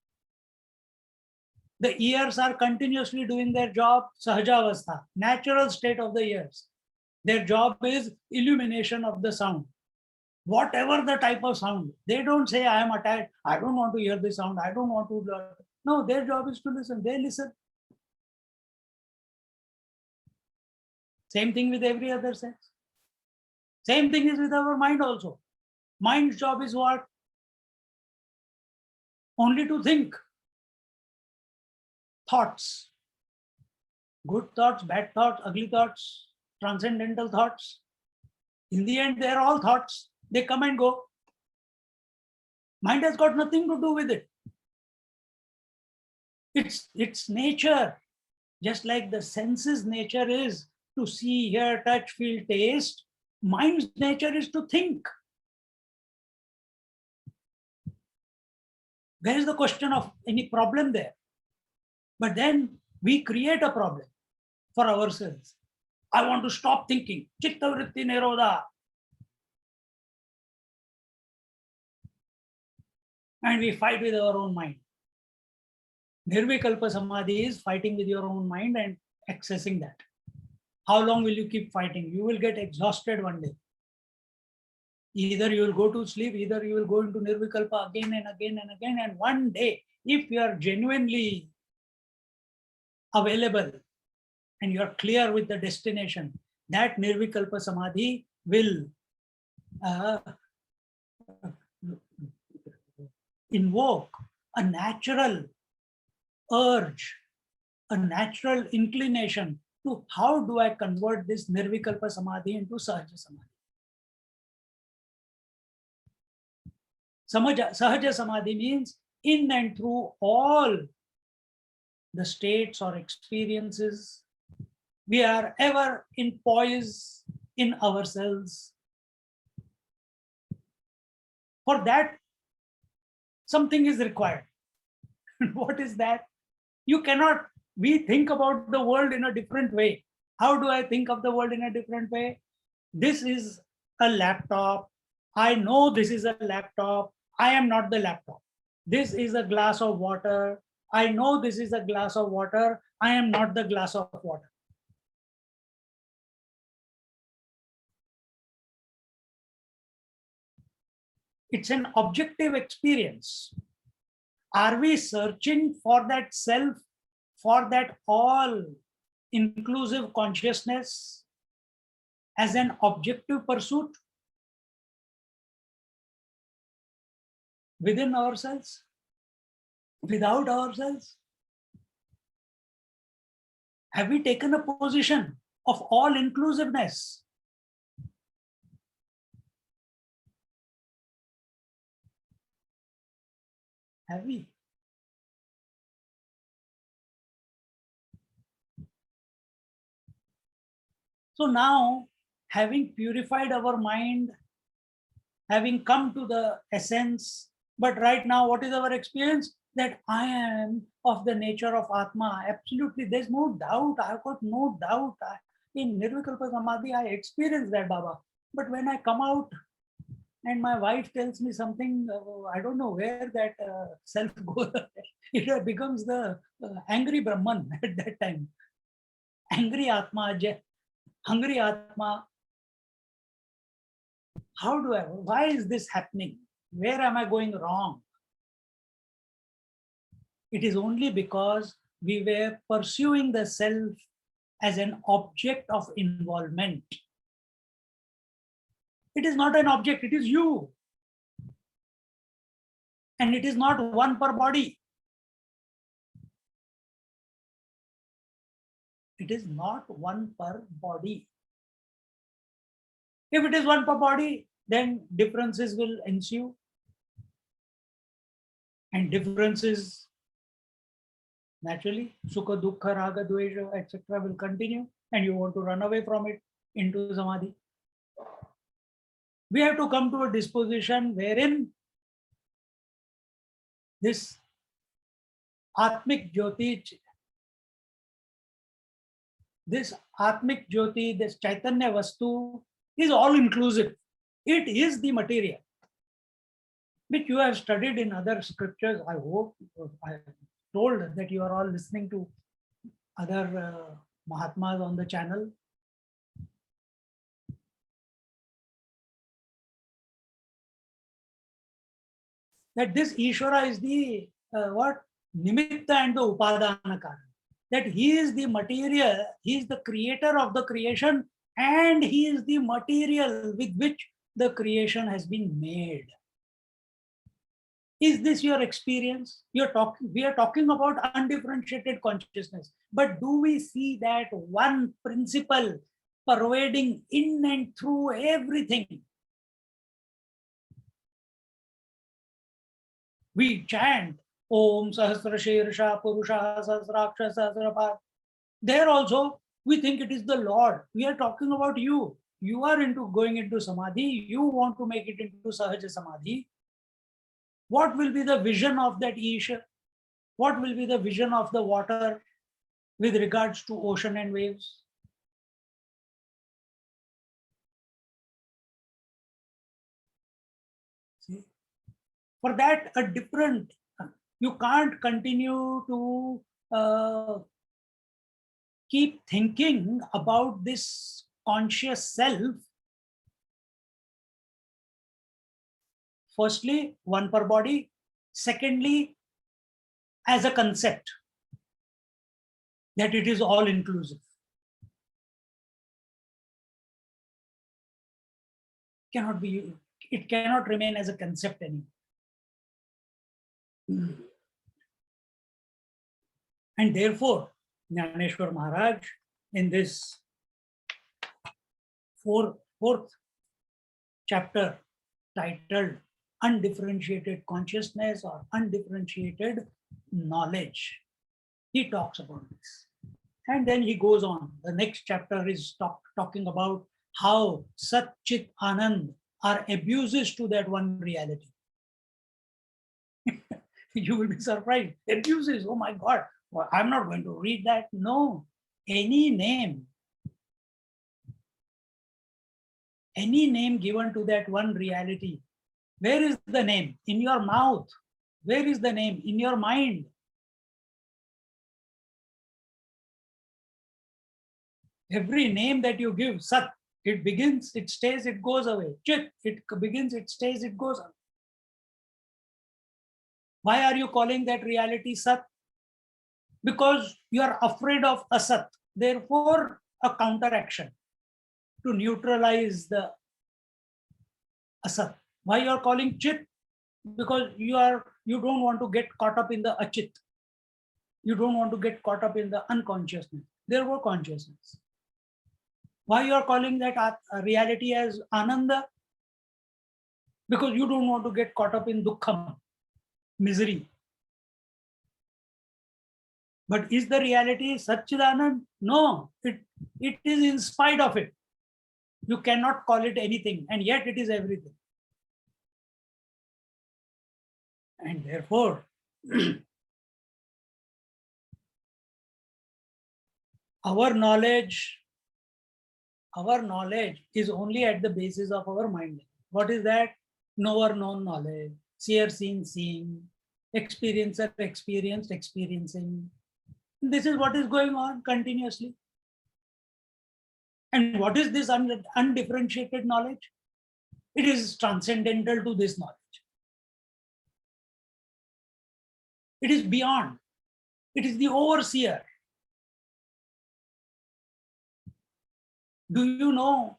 The ears are continuously doing their job, sahajavastha, natural state of the ears. Their job is illumination of the sound. Whatever the type of sound, they don't say, I am attacked, I don't want to hear this sound, I don't want to. No, their job is to listen. They listen. Same thing with every other sense. Same thing is with our mind also. Mind's job is what? Only to think. Thoughts. Good thoughts, bad thoughts, ugly thoughts, transcendental thoughts. In the end, they're all thoughts. They come and go. Mind has got nothing to do with it. It's nature. Just like the senses nature is to see, hear, touch, feel, taste, mind's nature is to think. Where is the question of any problem there? But then we create a problem for ourselves. I want to stop thinking. Chitta vritti nirodha. And we fight with our own mind. Nirvikalpa Samadhi is fighting with your own mind and accessing that. How long will you keep fighting? You will get exhausted one day. Either you will go to sleep, either you will go into Nirvikalpa again and again and again. And one day, if you are genuinely available and you are clear with the destination, that Nirvikalpa Samadhi will invoke a natural urge, a natural inclination to how do I convert this Nirvikalpa Samadhi into Sahaja Samadhi. Sahaja Samadhi means in and through all the states or experiences, we are ever in poise in ourselves. For that, something is required. What is that? You cannot, we think about the world in a different way. How do I think of the world in a different way? This is a laptop. I know this is a laptop. I am not the laptop. This is a glass of water. I know this is a glass of water. I am not the glass of water. It's an objective experience. Are we searching for that self, for that all inclusive consciousness as an objective pursuit within ourselves, without ourselves? Have we taken a position of all inclusiveness? Have we? So now, having purified our mind, having come to the essence, but right now, what is our experience? That I am of the nature of Atma. Absolutely, there's no doubt. I've got no doubt. In Nirvikalpa Samadhi, I experienced that, Baba. But when I come out and my wife tells me something, I don't know where that self goes. It becomes the angry Brahman at that time. Angry Atma, hungry Atma. How do I, why is this happening? Where am I going wrong? It is only because we were pursuing the self as an object of involvement. It is not an object, it is you. And it is not one per body. It is not one per body. If it is one per body, then differences will ensue. And differences, naturally, sukha, dukkha, raga, dvesha, etc. will continue. And you want to run away from it into samadhi. We have to come to a disposition wherein this Atmic Jyoti, this Chaitanya Vastu is all inclusive. It is the material, which you have studied in other scriptures. I hope I am told that you are all listening to other Mahatmas on the channel. That this Ishvara is the what? Nimitta and the Upadana Karan. That he is the material, he is the creator of the creation, and he is the material with which the creation has been made. Is this your experience? We are talking about undifferentiated consciousness, but do we see that one principle pervading in and through everything? We chant Om Sahasra Shirsha Purusha Sahasraksha Sahasrapad. There also, we think it is the Lord. We are talking about you. You are going into samadhi. You want to make it into sahaja samadhi. What will be the vision of that Isha? What will be the vision of the water with regards to ocean and waves? See? For that, you can't continue to keep thinking about this conscious self. Firstly, one per body. Secondly, as a concept, that it is all inclusive. It cannot remain as a concept anymore. And therefore, Jnaneshwar Maharaj, in this fourth chapter titled Undifferentiated Consciousness or Undifferentiated Knowledge, he talks about this. And then he goes on. The next chapter is talking about how Sat Chit Anand are abuses to that one reality. You will be surprised. Abuses, oh my God, well, I'm not going to read that. No, any name given to that one reality. Where is the name? In your mouth. Where is the name? In your mind. Every name that you give, Sat, it begins, it stays, it goes away. Chit, it begins, it stays, it goes away. Why are you calling that reality Sat? Because you are afraid of Asat. Therefore, a counteraction to neutralize the Asat. Why you are calling Chit? Because you don't want to get caught up in the Achit. You don't want to get caught up in the unconsciousness. Therefore, consciousness. Why you are calling that reality as Ananda? Because you don't want to get caught up in Dukkham, misery. But is the reality Satchidanand? No, it is in spite of it. You cannot call it anything, and yet it is everything. And therefore, our knowledge is only at the basis of our mind. What is that? Knower known knowledge, seer seen seeing, experiencer experienced experiencing. This is what is going on continuously. And what is this undifferentiated knowledge? It is transcendental to this knowledge. It is beyond. It is the overseer. Do you know,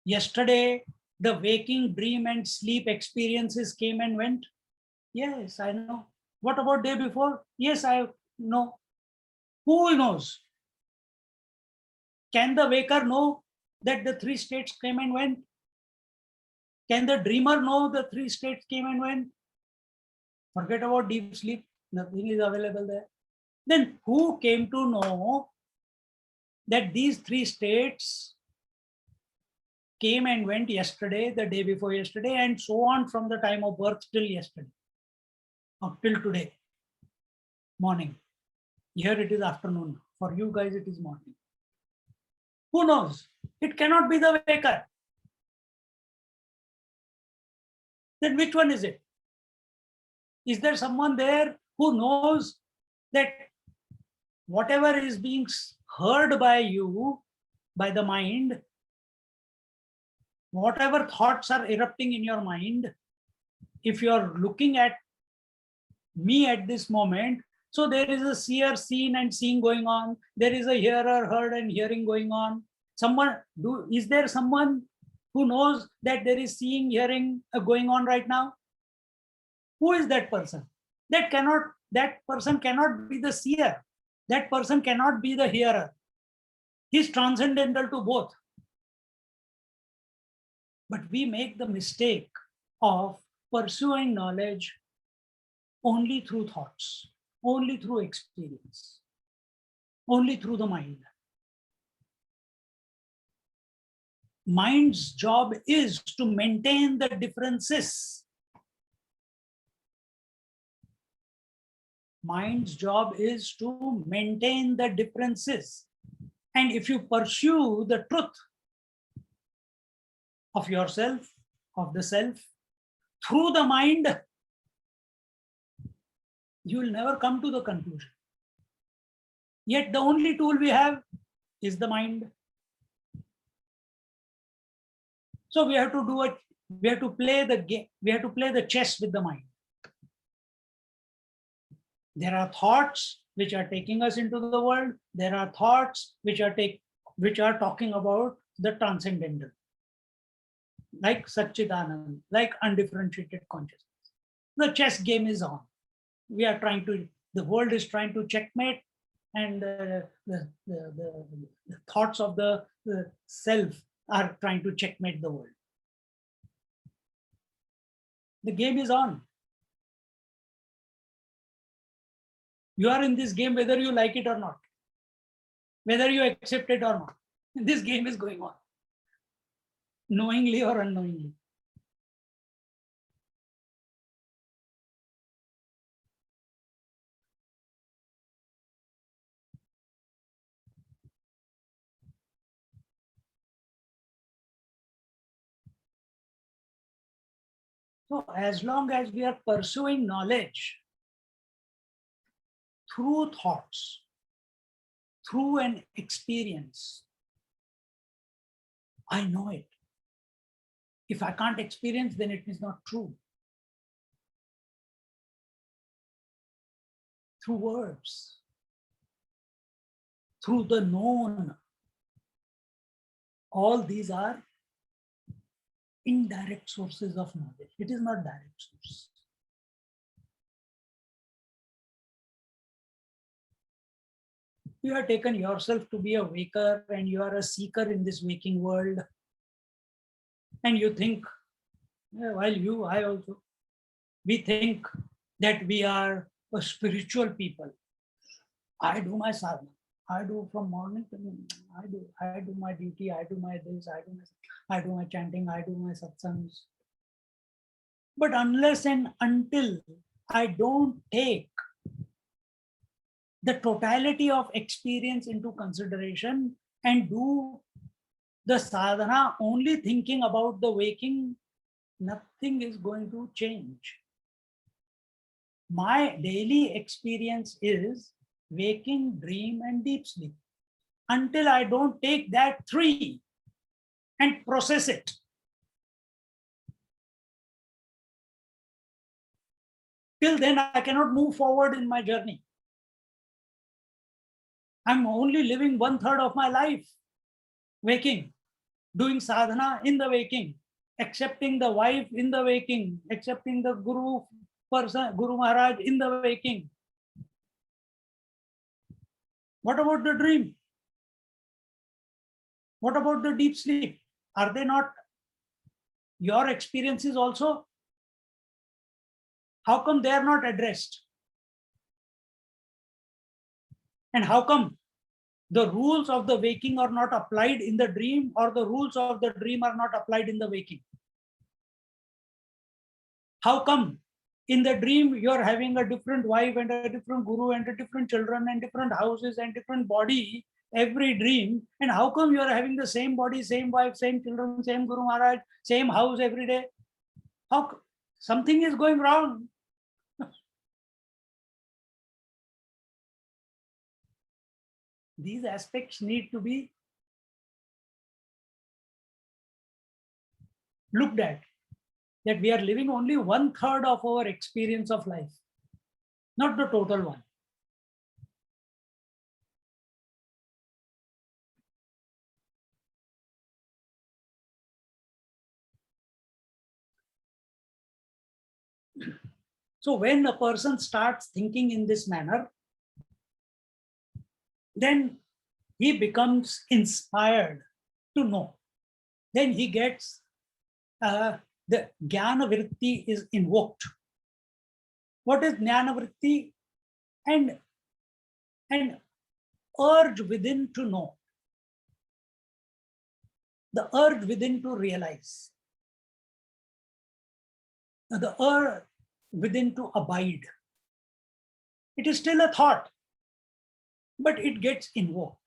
yesterday the waking, dream and sleep experiences came and went? Yes, I know. What about day before? Yes, I know. Who knows? Can the waker know that the three states came and went? Can the dreamer know the three states came and went? Forget about deep sleep. Nothing is available there. Then who came to know that these three states came and went yesterday, the day before yesterday, and so on from the time of birth till yesterday, or till today, morning. Here it is afternoon. For you guys, it is morning. Who knows? It cannot be the waker. Then which one is it? Is there someone there who knows that whatever is being heard by you, by the mind, whatever thoughts are erupting in your mind, if you are looking at me at this moment, so there is a seer, seen and seeing going on. There is a hearer, heard and hearing going on. Is there someone who knows that there is seeing, hearing going on right now? Who is that person? That person cannot be the seer. That person cannot be the hearer. He's transcendental to both. But we make the mistake of pursuing knowledge only through thoughts, only through experience. only through the mind. Mind's job is to maintain the differences. Mind's job is to maintain the differences. And if you pursue the truth of yourself, of the self, through the mind, you will never come to the conclusion. Yet the only tool we have is the mind. So we have to do it. We have to play the game. We have to play the chess with the mind. There are thoughts which are taking us into the world. There are thoughts which are talking about the transcendental, like Satchidanand, like undifferentiated consciousness. The chess game is on. The world is trying to checkmate, and the thoughts of the self are trying to checkmate the world. The game is on. You are in this game whether you like it or not, whether you accept it or not. This game is going on, knowingly or unknowingly. So as long as we are pursuing knowledge through thoughts, through an experience, I know it. If I can't experience, then it is not true. Through words, through the known, all these are indirect sources of knowledge. It is not direct source. You have taken yourself to be a waker, and you are a seeker in this waking world. And you think, while I also, we think that we are a spiritual people. I do my sadhana. I do from morning to noon. I do my duty. I do my this. I do my chanting. I do my satsangs. But unless and until I don't take the totality of experience into consideration and do the sadhana only thinking about the waking, nothing is going to change. My daily experience is waking, dream, and deep sleep. Until I don't take that three and process it, till then I cannot move forward in my journey. I'm only living 1/3 of my life waking, doing sadhana in the waking, accepting the wife in the waking, accepting the Guru person, Guru Maharaj in the waking. What about the dream? What about the deep sleep? Are they not your experiences also? How come they are not addressed? And how come the rules of the waking are not applied in the dream, or the rules of the dream are not applied in the waking? How come in the dream you're having a different wife and a different guru and a different children and different houses and different body every dream, and how come you are having the same body, same wife, same children, same Guru Maharaj, same house every day? How something is going wrong? These aspects need to be looked at, that we are living only 1/3 of our experience of life, not the total one. So when a person starts thinking in this manner, then he becomes inspired to know. Then he gets the Jnana Vritti is invoked. What is Jnana Vritti? And urge within to know, the urge within to realize, the urge within to abide. It is still a thought, but it gets invoked.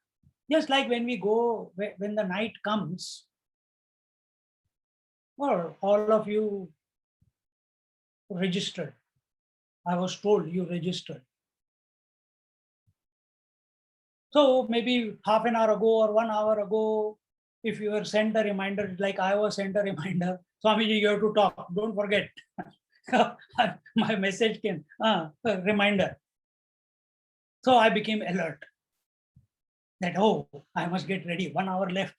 Just like when we go, when the night comes, or all of you registered. I was told you registered. So maybe half an hour ago or 1 hour ago, if you were sent a reminder, like I was sent a reminder, Swamiji, you have to talk, don't forget. My message came, a reminder. So I became alert that, oh, I must get ready, 1 hour left.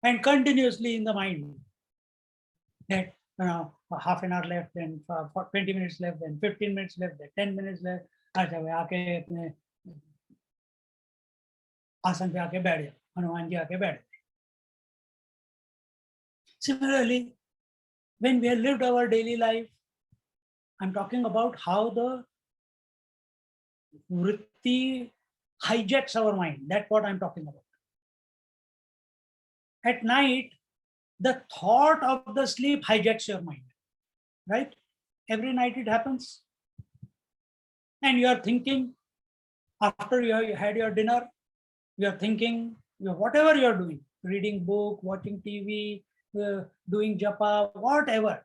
And continuously in the mind that, half an hour left, then 20 minutes left, then 15 minutes left, then 10 minutes left. अच्छा भाई आके अपने आसन पे आके बैठ जाओ, हनुमान जी आके बैठ गए. Similarly, when we have lived our daily life, I'm talking about how the vritti hijacks our mind. That's what I'm talking about. At night, the thought of the sleep hijacks your mind, right? Every night it happens. And you are thinking, after you had your dinner, you are thinking, whatever you are doing, reading book, watching TV, doing japa, whatever.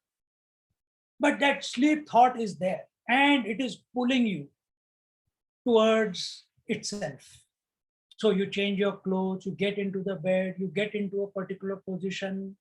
But that sleep thought is there and it is pulling you towards itself. So you change your clothes, you get into the bed, you get into a particular position.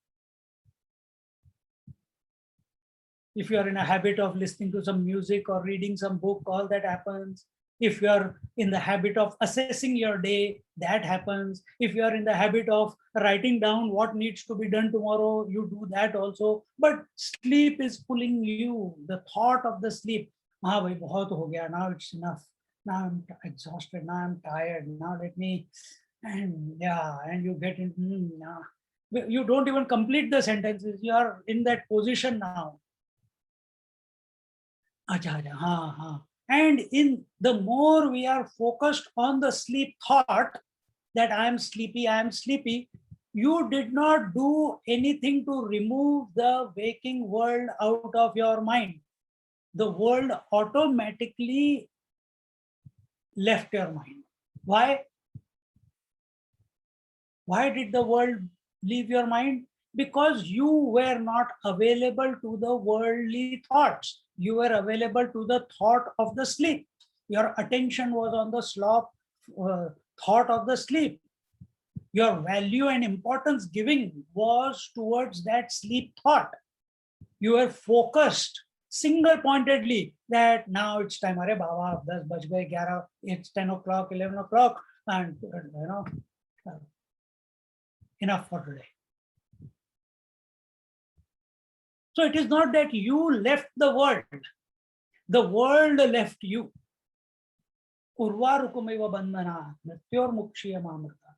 If you are in a habit of listening to some music or reading some book, all that happens. If you are in the habit of assessing your day, that happens. If you are in the habit of writing down what needs to be done tomorrow, you do that also. But sleep is pulling you, the thought of the sleep. Now it's enough. Now I'm exhausted. Now I'm tired. Now let me, and you get in. You don't even complete the sentences. You are in that position now. And in the more we are focused on the sleep thought that I am sleepy, you did not do anything to remove the waking world out of your mind. The world automatically left your mind. Why? Why did the world leave your mind? Because you were not available to the worldly thoughts. You were available to the thought of the sleep. Your attention was on the thought of the sleep. Your value and importance giving was towards that sleep thought. You were focused single-pointedly that now it's time, Are Baba, 10 baj gaye, 11, it's 10 o'clock, 11 o'clock, and enough for today. So it is not that you left the world left you. Urvarukumeva bandhana, mrityor mukshya mamrita.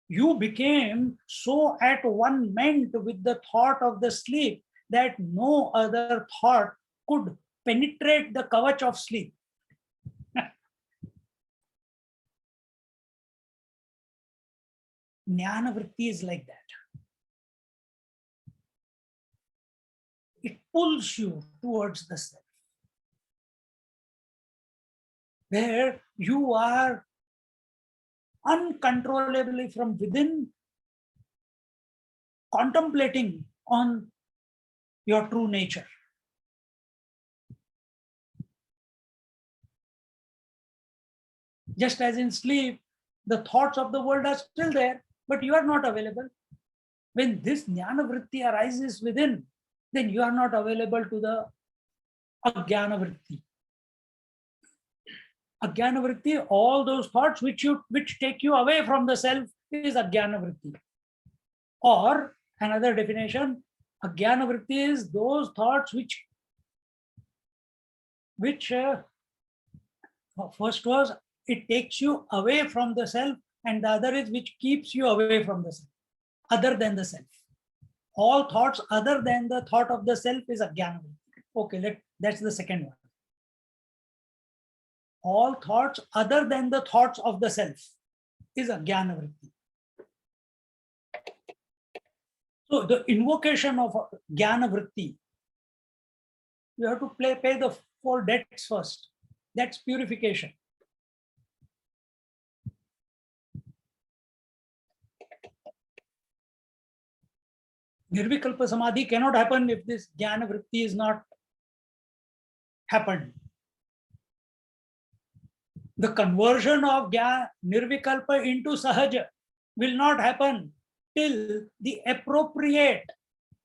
You became so at one ment with the thought of the sleep that no other thought could penetrate the kavach of sleep. Jnana vritti is like that. It pulls you towards the self, where you are uncontrollably from within contemplating on your true nature. Just as in sleep, the thoughts of the world are still there, but you are not available. When this jnana vritti arises within, then you are not available to the ajnana vritti. Ajnana vritti, all those thoughts which take you away from the self is ajnana vritti. Or another definition, ajnana vritti is those thoughts which first was it takes you away from the self, and the other is which keeps you away from the self, other than the self. All thoughts other than the thought of the self is ajnana vritti. Okay, that's the second one. all thoughts other than the thoughts of the self is a jnana vritti. So the invocation of jnana vritti, you have to pay the 4 debts first. That's purification. Nirvikalpa samadhi cannot happen if this jnana vritti is not happened. The conversion of nirvikalpa into sahaja will not happen till the appropriate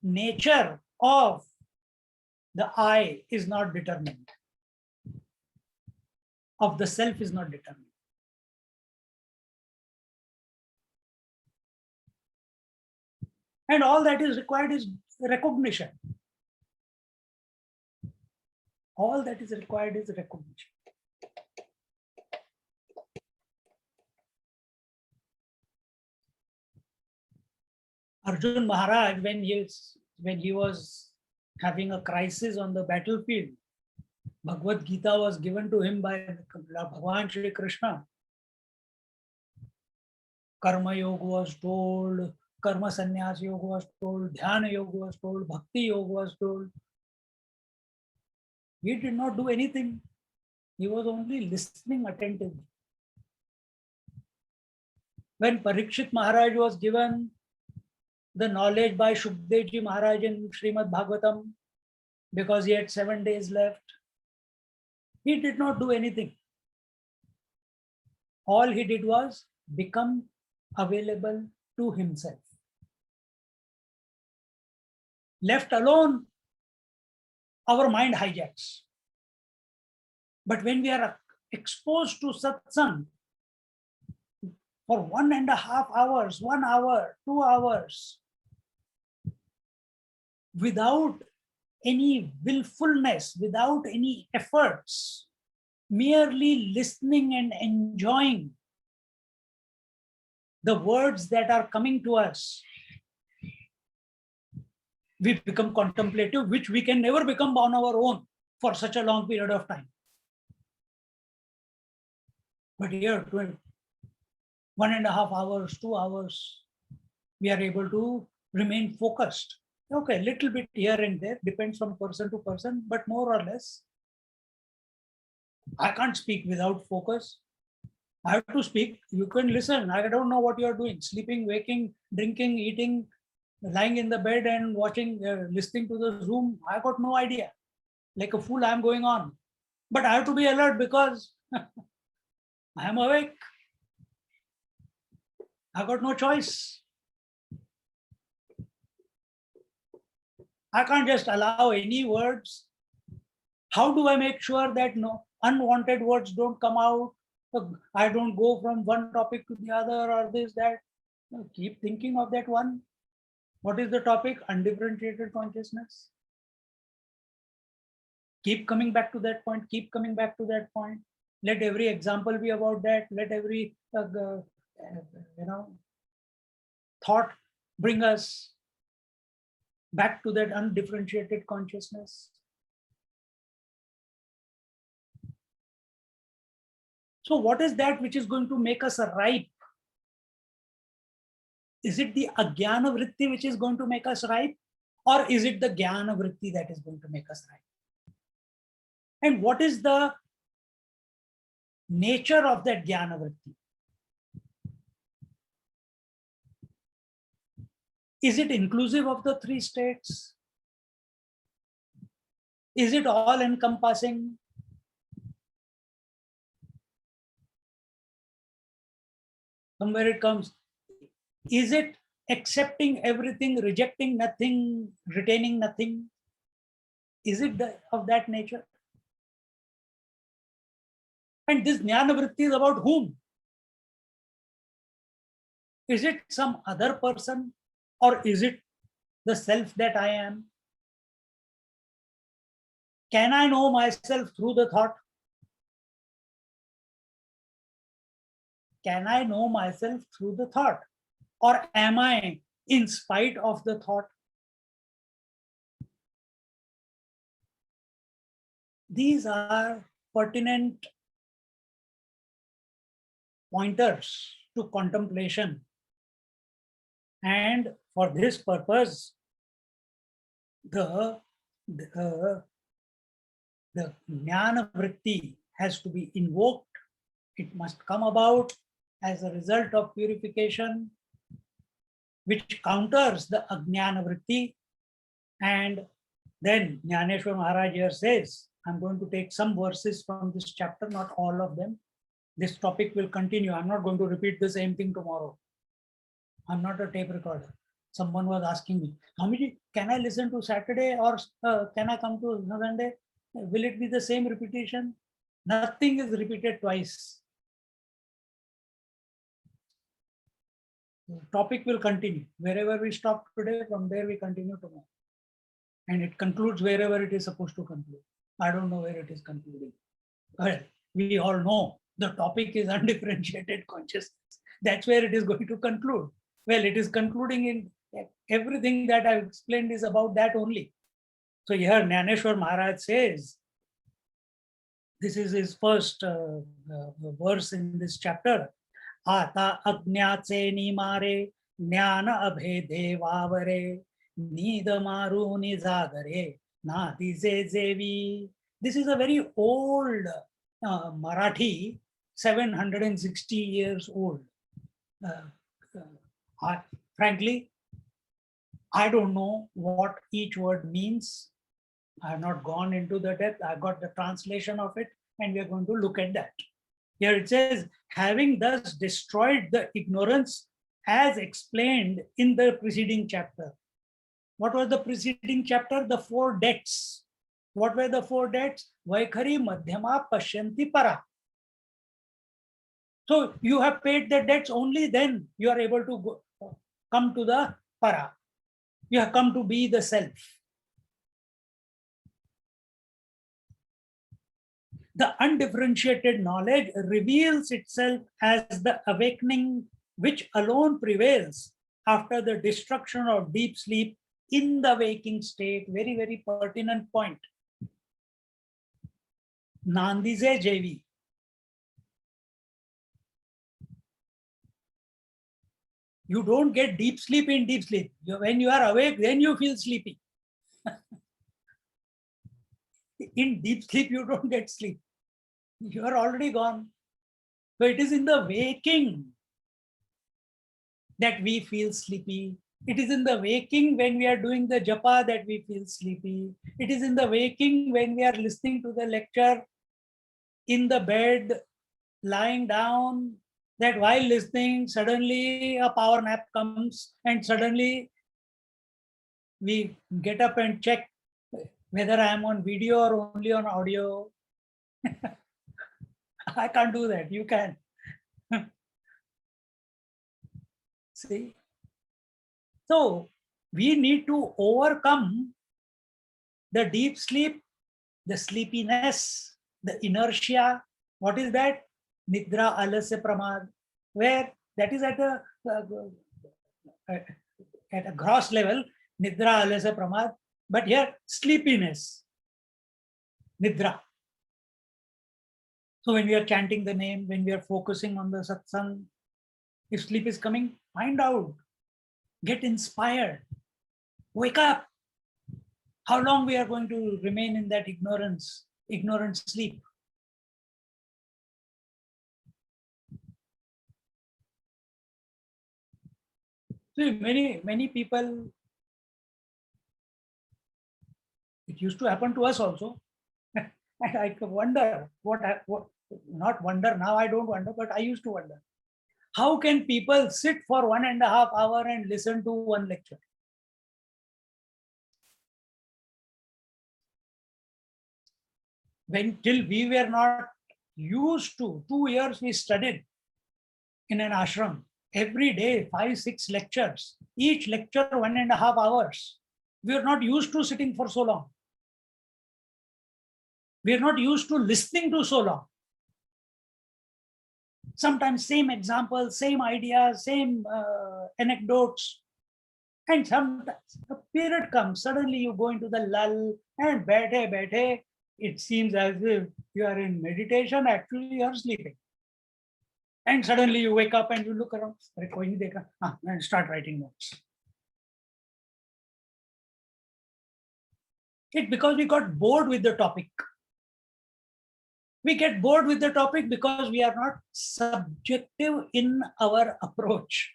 nature of the I is not determined, of the self is not determined. And all that is required is recognition. All that is required is recognition. Arjun Maharaj, when he was having a crisis on the battlefield, Bhagavad Gita was given to him by Bhagavan Shri Krishna. Karma Yoga was told, Karma Sannyas Yoga was told, Dhyana Yoga was told, Bhakti Yoga was told. He did not do anything. He was only listening attentively. When Parikshit Maharaj was given the knowledge by Shukdev Ji Maharaj in Srimad Bhagavatam, because he had 7 days left, he did not do anything. All he did was become available to himself. Left alone, our mind hijacks. But when we are exposed to satsang for 1.5 hours, 1 hour, 2 hours, without any willfulness, without any efforts, merely listening and enjoying the words that are coming to us, we become contemplative, which we can never become on our own for such a long period of time. But here, 1.5 hours, 2 hours, we are able to remain focused. Okay, little bit here and there, depends from person to person, but more or less, I can't speak without focus. I have to speak. You can listen. I don't know what you are doing, sleeping, waking, drinking, eating, lying in the bed and watching, listening to the Zoom. I got no idea. Like a fool, I'm going on. But I have to be alert because I am awake. I got no choice. I can't just allow any words. How do I make sure that no unwanted words don't come out? I don't go from one topic to the other or this, that. No, keep thinking of that one. What is the topic? Undifferentiated consciousness. Keep coming back to that point. Keep coming back to that point. Let every example be about that. Let every thought bring us back to that undifferentiated consciousness. So what is that which is going to make us ripe? Is it the ajnana vritti which is going to make us ripe? Or is it the jnana vritti that is going to make us ripe? And what is the nature of that jnana vritti? Is it inclusive of the 3 states? Is it all encompassing? Somewhere it comes. Is it accepting everything, rejecting nothing, retaining nothing? Is it of that nature? And this jnana vritti is about whom? Is it some other person? Or is it the self that I am? Can I know myself through the thought? Can I know myself through the thought? Or am I in spite of the thought? These are pertinent pointers to contemplation. And for this purpose, the jnana vritti has to be invoked. It must come about as a result of purification, which counters the ajnana vritti. And then Jnaneshwar Maharaj here says, I'm going to take some verses from this chapter, not all of them. This topic will continue. I'm not going to repeat the same thing tomorrow. I'm not a tape recorder. Someone was asking me, Hamiji, can I listen to Saturday or can I come to Sunday? Will it be the same repetition? Nothing is repeated twice. The topic will continue. Wherever we stop today, from there we continue tomorrow. And it concludes wherever it is supposed to conclude. I don't know where it is concluding. Well, we all know the topic is undifferentiated consciousness. That's where it is going to conclude. Well, it is concluding in everything that I've explained is about that only. So here Jnaneshwar Maharaj says, this is his first verse in this chapter. Ata ajnatse nimare jnana abhede vavare nidamaru nizagare nadize zevi. This is a very old Marathi, 760 years old. Frankly, I don't know what each word means. I have not gone into the depth. I got the translation of it, and we are going to look at that. Here it says, having thus destroyed the ignorance as explained in the preceding chapter. What was the preceding chapter? The 4 debts. What were the 4 debts? Vaikhari, Madhyama, Pashyanti, Para. So you have paid the debts, only then you are able to come to the Para. You have come to be the self. The undifferentiated knowledge reveals itself as the awakening which alone prevails after the destruction of deep sleep in the waking state. Very, very pertinent point. Nandize Jevi. You don't get deep sleep in deep sleep. When you are awake, then you feel sleepy. In deep sleep, you don't get sleep. You are already gone. So it is in the waking that we feel sleepy. It is in the waking when we are doing the japa that we feel sleepy. It is in the waking when we are listening to the lecture in the bed, lying down, that while listening, suddenly a power nap comes and suddenly we get up and check whether I am on video or only on audio. I can't do that. You can. See? So we need to overcome the deep sleep, the sleepiness, the inertia. What is that? Nidra alasya pramad, where that is at a gross level, Nidra alasya pramad, but here sleepiness, Nidra. So when we are chanting the name, when we are focusing on the satsang, if sleep is coming, find out, get inspired, wake up. How long we are going to remain in that ignorant sleep? See, many people, it used to happen to us also. And I wonder, not wonder, now I don't wonder, but I used to wonder. How can people sit for 1.5 hours and listen to one lecture? Till we were not used to, 2 years we studied in an ashram. Every day, 5-6 lectures, each lecture 1.5 hours. We are not used to sitting for so long. We are not used to listening to so long. Sometimes same examples, same ideas, same anecdotes. And sometimes a period comes, suddenly you go into the lull and baithe, it seems as if you are in meditation, actually you are sleeping. And suddenly you wake up and you look around, "Arey, koi nahi dekha," and start writing notes. It's because we got bored with the topic. We get bored with the topic because we are not subjective in our approach.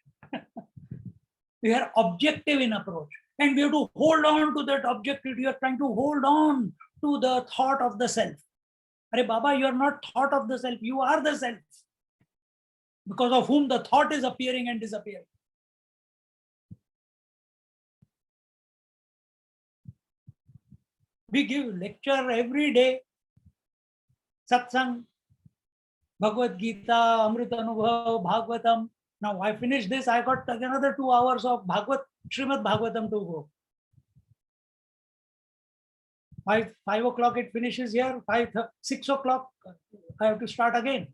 We are objective in approach. And we have to hold on to that objectivity. You are trying to hold on to the thought of the self. Arey Baba, you are not thought of the self. You are the self. Because of whom the thought is appearing and disappearing. We give lecture every day. Satsang, Bhagavad Gita, Amrita Anubhav, Bhagavatam. Now I finished this, I got another 2 hours of Srimad Bhagavatam to go. 5 o'clock it finishes here, 6 o'clock I have to start again.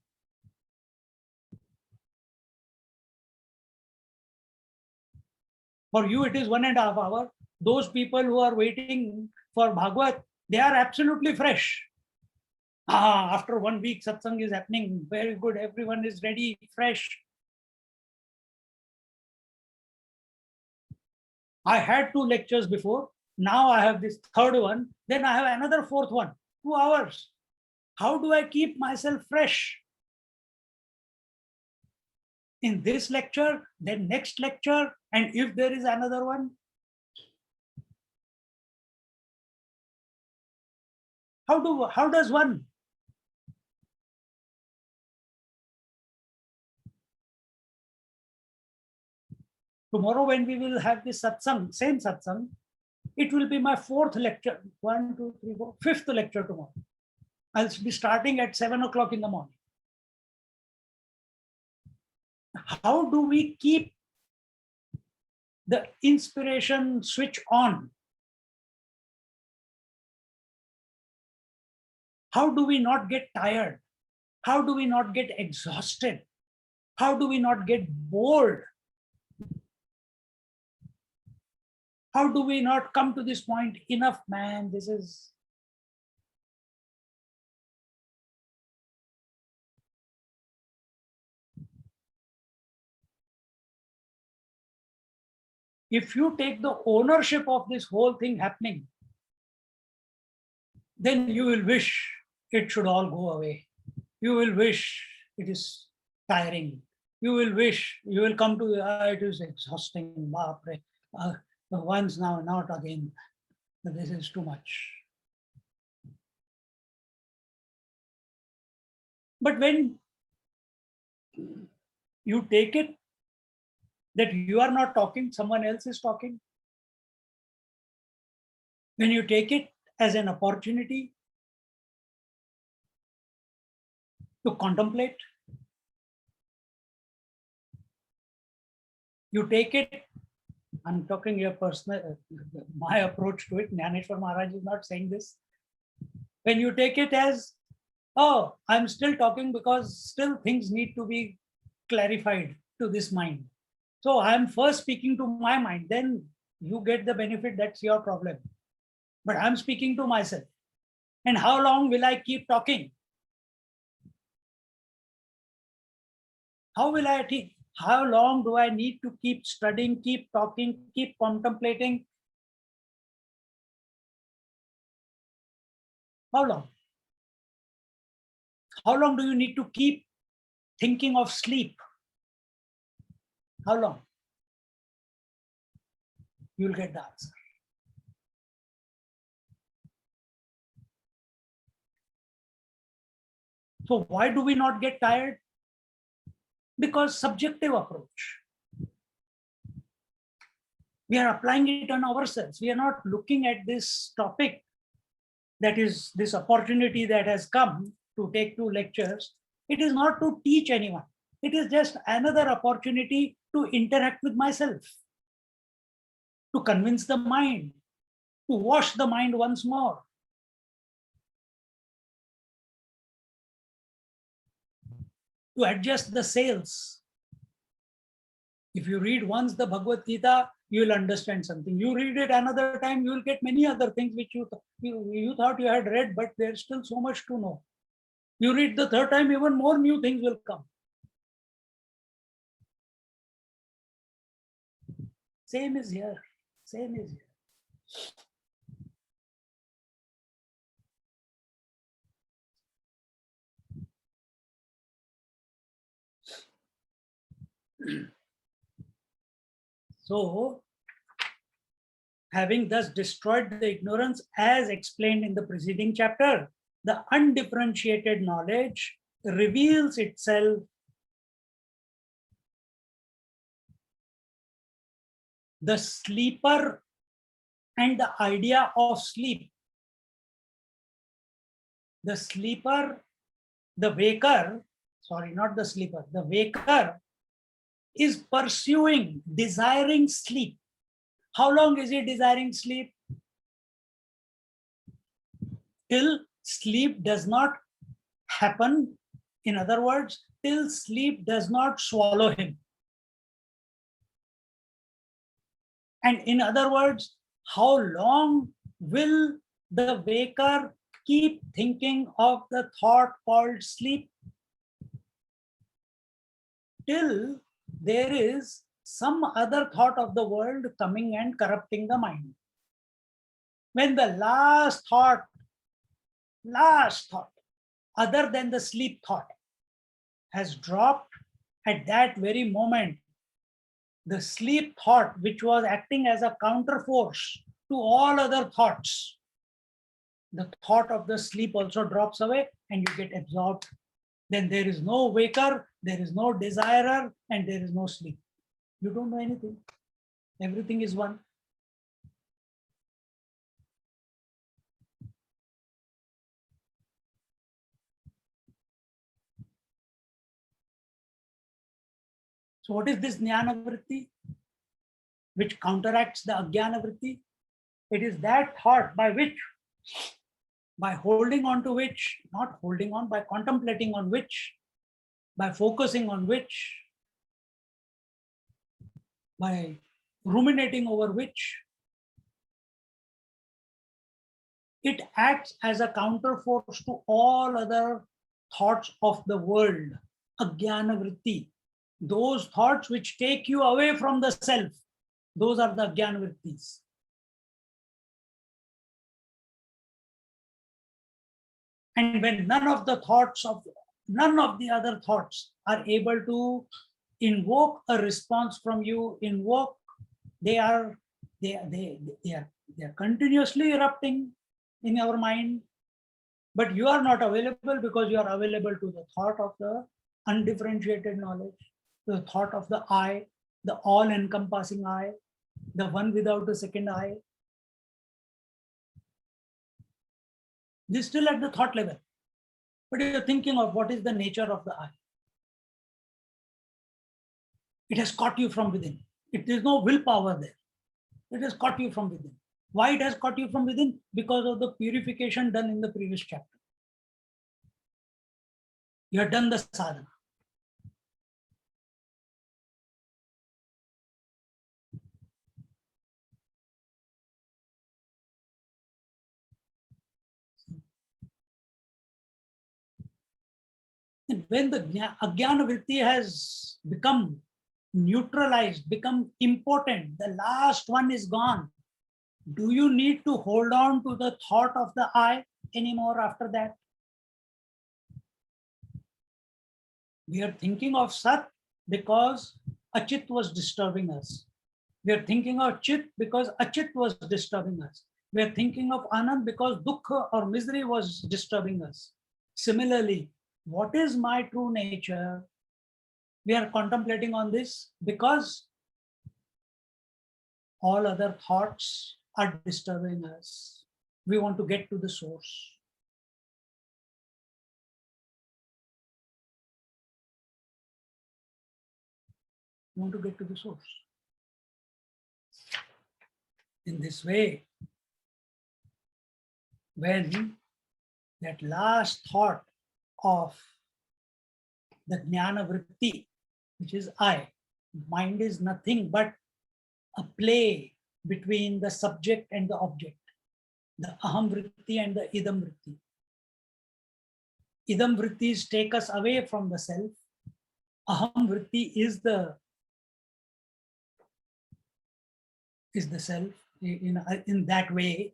For you it is 1.5 hours. Those people who are waiting for Bhagavad, they are absolutely fresh. After 1 week satsang is happening, very good, everyone is ready, fresh. I had 2 lectures before, now I have this third one, then I have another fourth one, 2 hours. How do I keep myself fresh? In this lecture, then next lecture, and if there is another one, how does one? Tomorrow when we will have this satsang, same satsang, it will be my 4th lecture. 1, 2, 3, 4, 5th lecture tomorrow. I'll be starting at 7 o'clock in the morning. How do we keep the inspiration switch on? How do we not get tired? How do we not get exhausted? How do we not get bored? How do we not come to this point? Enough, man, this is. If you take the ownership of this whole thing happening, then you will wish it should all go away. You will wish it is tiring. You will wish, you will come to, it is exhausting. Once now, not again. This is too much. But when you take it that you are not talking, someone else is talking, when you take it as an opportunity to contemplate, you take it, I'm talking your personal, my approach to it, Jnaneshwar Maharaj is not saying this. When you take it as, oh, I'm still talking because still things need to be clarified to this mind. So I'm first speaking to my mind, then you get the benefit, that's your problem. But I'm speaking to myself. And how long will I keep talking? How will I teach? How long do I need to keep studying, keep talking, keep contemplating? How long? How long do you need to keep thinking of sleep? How long? You'll get the answer. So why do we not get tired? Because subjective approach. We are applying it on ourselves. We are not looking at this topic, that is this opportunity that has come to take 2 lectures. It is not to teach anyone. It is just another opportunity to interact with myself, to convince the mind, to wash the mind once more. To adjust the sails. If you read once the Bhagavad Gita, you will understand something. You read it another time, you will get many other things which you thought you had read, but there's still so much to know. You read the third time, even more new things will come. Same is here. Same is here. So, having thus destroyed the ignorance as explained in the preceding chapter, the undifferentiated knowledge reveals itself the sleeper and the idea of sleep. The sleeper, the waker, sorry, not the sleeper, the waker is pursuing, desiring sleep. How long is he desiring sleep? Till sleep does not happen. In other words, till sleep does not swallow him. And in other words, how long will the waker keep thinking of the thought called sleep? Till there is some other thought of the world coming and corrupting the mind. When the last thought, other than the sleep thought, has dropped, at that very moment, the sleep thought, which was acting as a counterforce to all other thoughts, the thought of the sleep also drops away and you get absorbed. Then there is no waker, there is no desirer, and there is no sleep. You don't know anything. Everything is one. So what is this jnana vritti, which counteracts the ajnana vritti? It is that thought by which, by holding on to which, not holding on, by contemplating on which, by focusing on which, by ruminating over which, it acts as a counterforce to all other thoughts of the world, ajnana vritti. Those thoughts which take you away from the self, those are the ajnana vrittis. And when none of the other thoughts are able to invoke a response from you, they are continuously erupting in your mind, but you are not available because you are available to the thought of the undifferentiated knowledge, the thought of the I, the all-encompassing I, the one without a second I. This is still at the thought level, but you're thinking of what is the nature of the I. It has caught you from within. There is no willpower there. It has caught you from within. Why it has caught you from within? Because of the purification done in the previous chapter. You have done the sadhana. And when the ajnana vritti has become neutralized, become impotent, the last one is gone. Do you need to hold on to the thought of the I anymore after that? We are thinking of Sat because Achit was disturbing us. We are thinking of Chit because Achit was disturbing us. We are thinking of Anand because Dukkha or misery was disturbing us. Similarly, what is my true nature? We are contemplating on this because all other thoughts are disturbing us. We want to get to the source. We want to get to the source. In this way, when that last thought of the jnana vritti, which is I, mind is nothing but a play between the subject and the object, the aham vritti and the idam vritti. Idam vrittis take us away from the self. Aham vritti is the is the self in that way,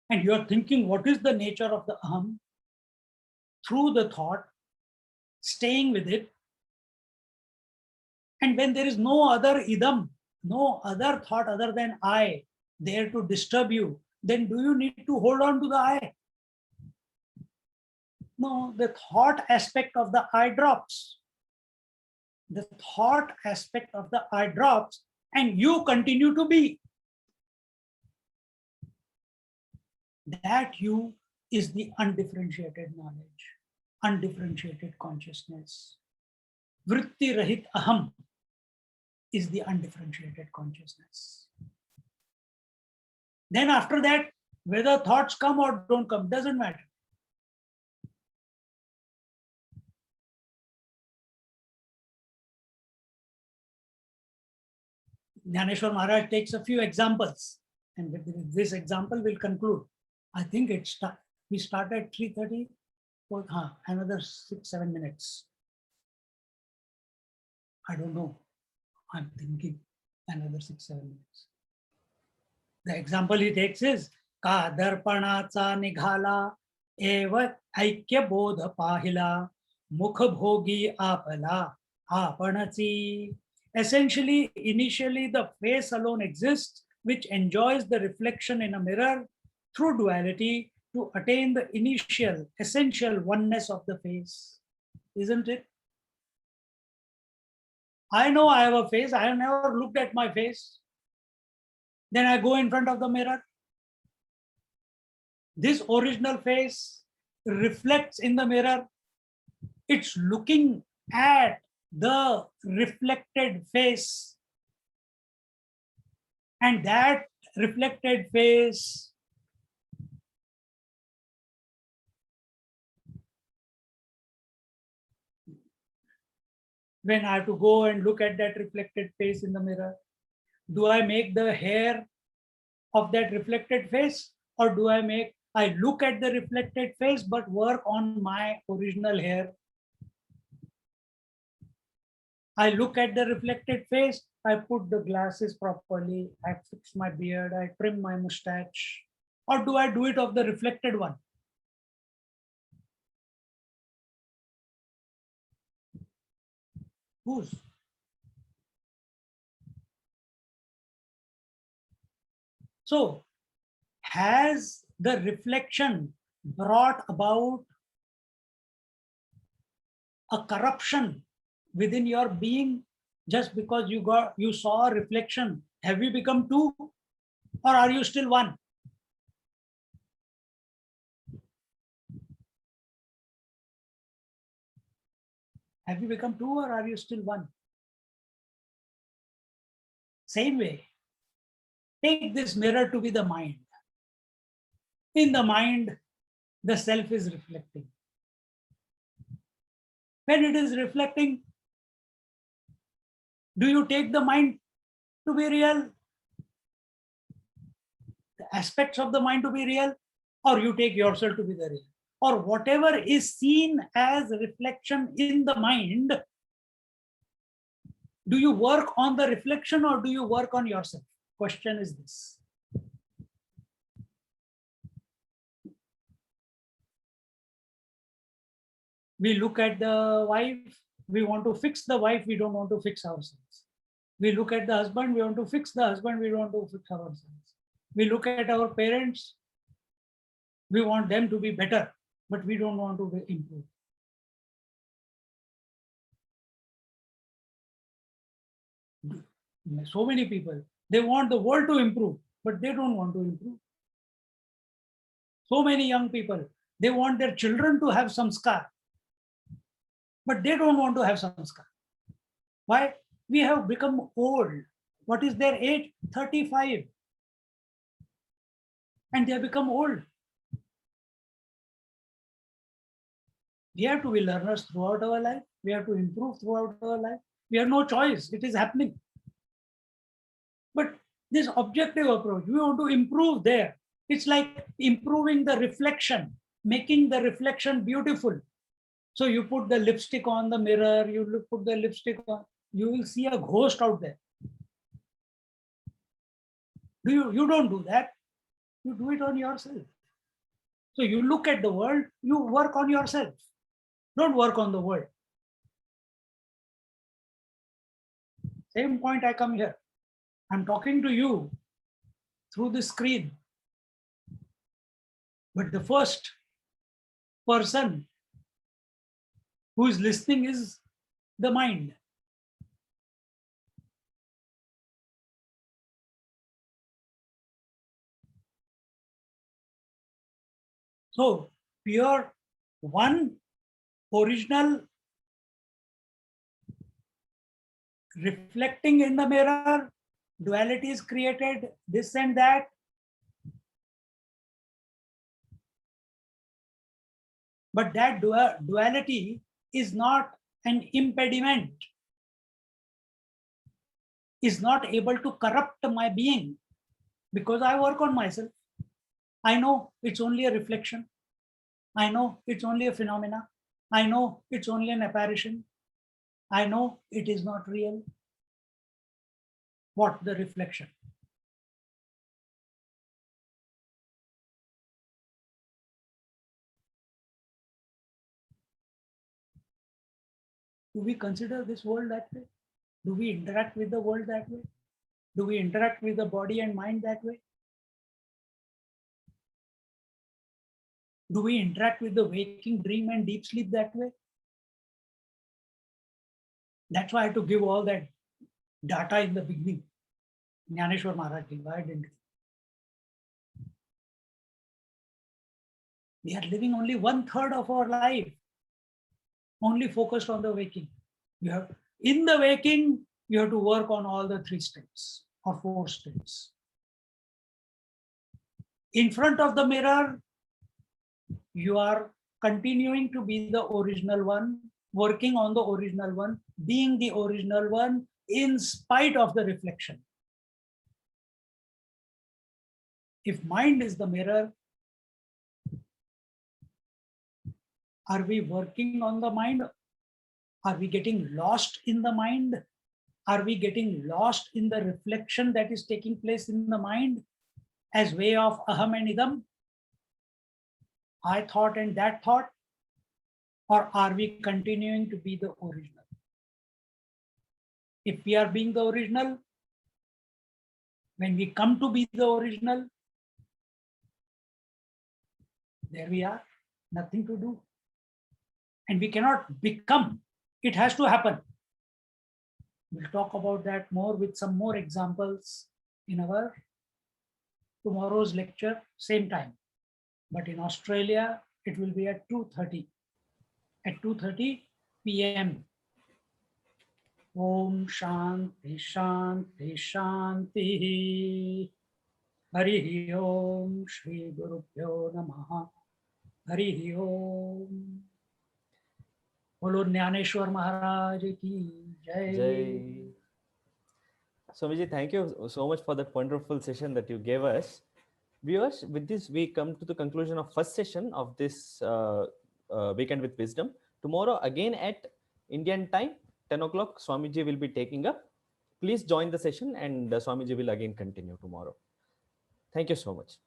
and you are thinking what is the nature of the aham through the thought, staying with it, and when there is no other idam, no other thought other than I there to disturb you, then do you need to hold on to the I? No, the thought aspect of the I drops. The thought aspect of the I drops, and you continue to be. That you is the undifferentiated knowledge, undifferentiated consciousness. Vritti rahit aham is the undifferentiated consciousness. Then after that, whether thoughts come or don't come, doesn't matter. Jnaneshwar Maharaj takes a few examples, and with this example we'll conclude. I think we start at 3:30, another 6-7 minutes. I don't know. I'm thinking another 6-7 minutes. The example he takes is का दर्पणाचा निघाला एव ऐक्य बोध पाहिला मुख भोगी आपला आपणची. Essentially, initially, the face alone exists, which enjoys the reflection in a mirror through duality to attain the initial, essential oneness of the face. Isn't it? I know I have a face. I have never looked at my face. Then I go in front of the mirror. This original face reflects in the mirror. It's looking at the reflected face, and that reflected face when I have to go and look at that reflected face in the mirror, do I make the hair of that reflected face, or do I look at the reflected face but work on my original hair? I look at the reflected face, I put the glasses properly, I fix my beard, I trim my mustache, or do I do it of the reflected one? Whose? So, has the reflection brought about a corruption within your being just because you saw a reflection? Have you become two, or are you still one? Have you become two, or are you still one? Same way, take this mirror to be the mind. In the mind, the self is reflecting. When it is reflecting, do you take the mind to be real, the aspects of the mind to be real, or you take yourself to be the real? Or whatever is seen as reflection in the mind, do you work on the reflection or do you work on yourself? Question is this. We look at the wife, we want to fix the wife, we don't want to fix ourselves. We look at the husband, we want to fix the husband, we don't want to fix ourselves. We look at our parents, we want them to be better, but we don't want to improve. So many people, they want the world to improve, but they don't want to improve. So many young people, they want their children to have samskar, but they don't want to have samskar. Why? We have become old. What is their age? 35. And they have become old. We have to be learners throughout our life. We have to improve throughout our life. We have no choice. It is happening. But this objective approach, we want to improve there. It's like improving the reflection, making the reflection beautiful. So you put the lipstick on the mirror, you put the lipstick on, you will see a ghost out there. You don't do that. You do it on yourself. So you look at the world, you work on yourself. Don't work on the world. Same point I come here. I'm talking to you through the screen. But the first person who is listening is the mind. So pure one original reflecting in the mirror, duality is created, this and that. But that duality is not an impediment, is not able to corrupt my being, because I work on myself. I know it's only a reflection. I know it's only a phenomena. I know it's only an apparition. I know it is not real. What the reflection? Do we consider this world that way? Do we interact with the world that way? Do we interact with the body and mind that way? Do we interact with the waking, dream, and deep sleep that way? That's why I had to give all that data in the beginning. Jnaneshwar Maharaj Ji, why didn't he? We are living only 1/3 of our life, only focused on the waking. In the waking, you have to work on all the 3 states or 4 states. In front of the mirror, you are continuing to be the original one, working on the original one, being the original one in spite of the reflection. If mind is the mirror, are we working on the mind? Are we getting lost in the mind? Are we getting lost in the reflection that is taking place in the mind as way of aham and idam? I thought and that thought? Or are we continuing to be the original? If we are being the original, when we come to be the original, there we are, nothing to do. And we cannot become, it has to happen. We'll talk about that more with some more examples in our tomorrow's lecture, same time. But in Australia, it will be at 2:30. At 2:30 p.m. Om Shanti Shanti Shanti. Hari Om Shri Guru Pyo Namaha. Hari Om. Bolo Jnaneshwar Maharaj ki Jai. Jai. Swamiji, thank you so much for that wonderful session that you gave us. Viewers, with this, we come to the conclusion of first session of this Weekend with Wisdom. Tomorrow, again at Indian time, 10 o'clock, Swamiji will be taking up. Please join the session and Swamiji will again continue tomorrow. Thank you so much.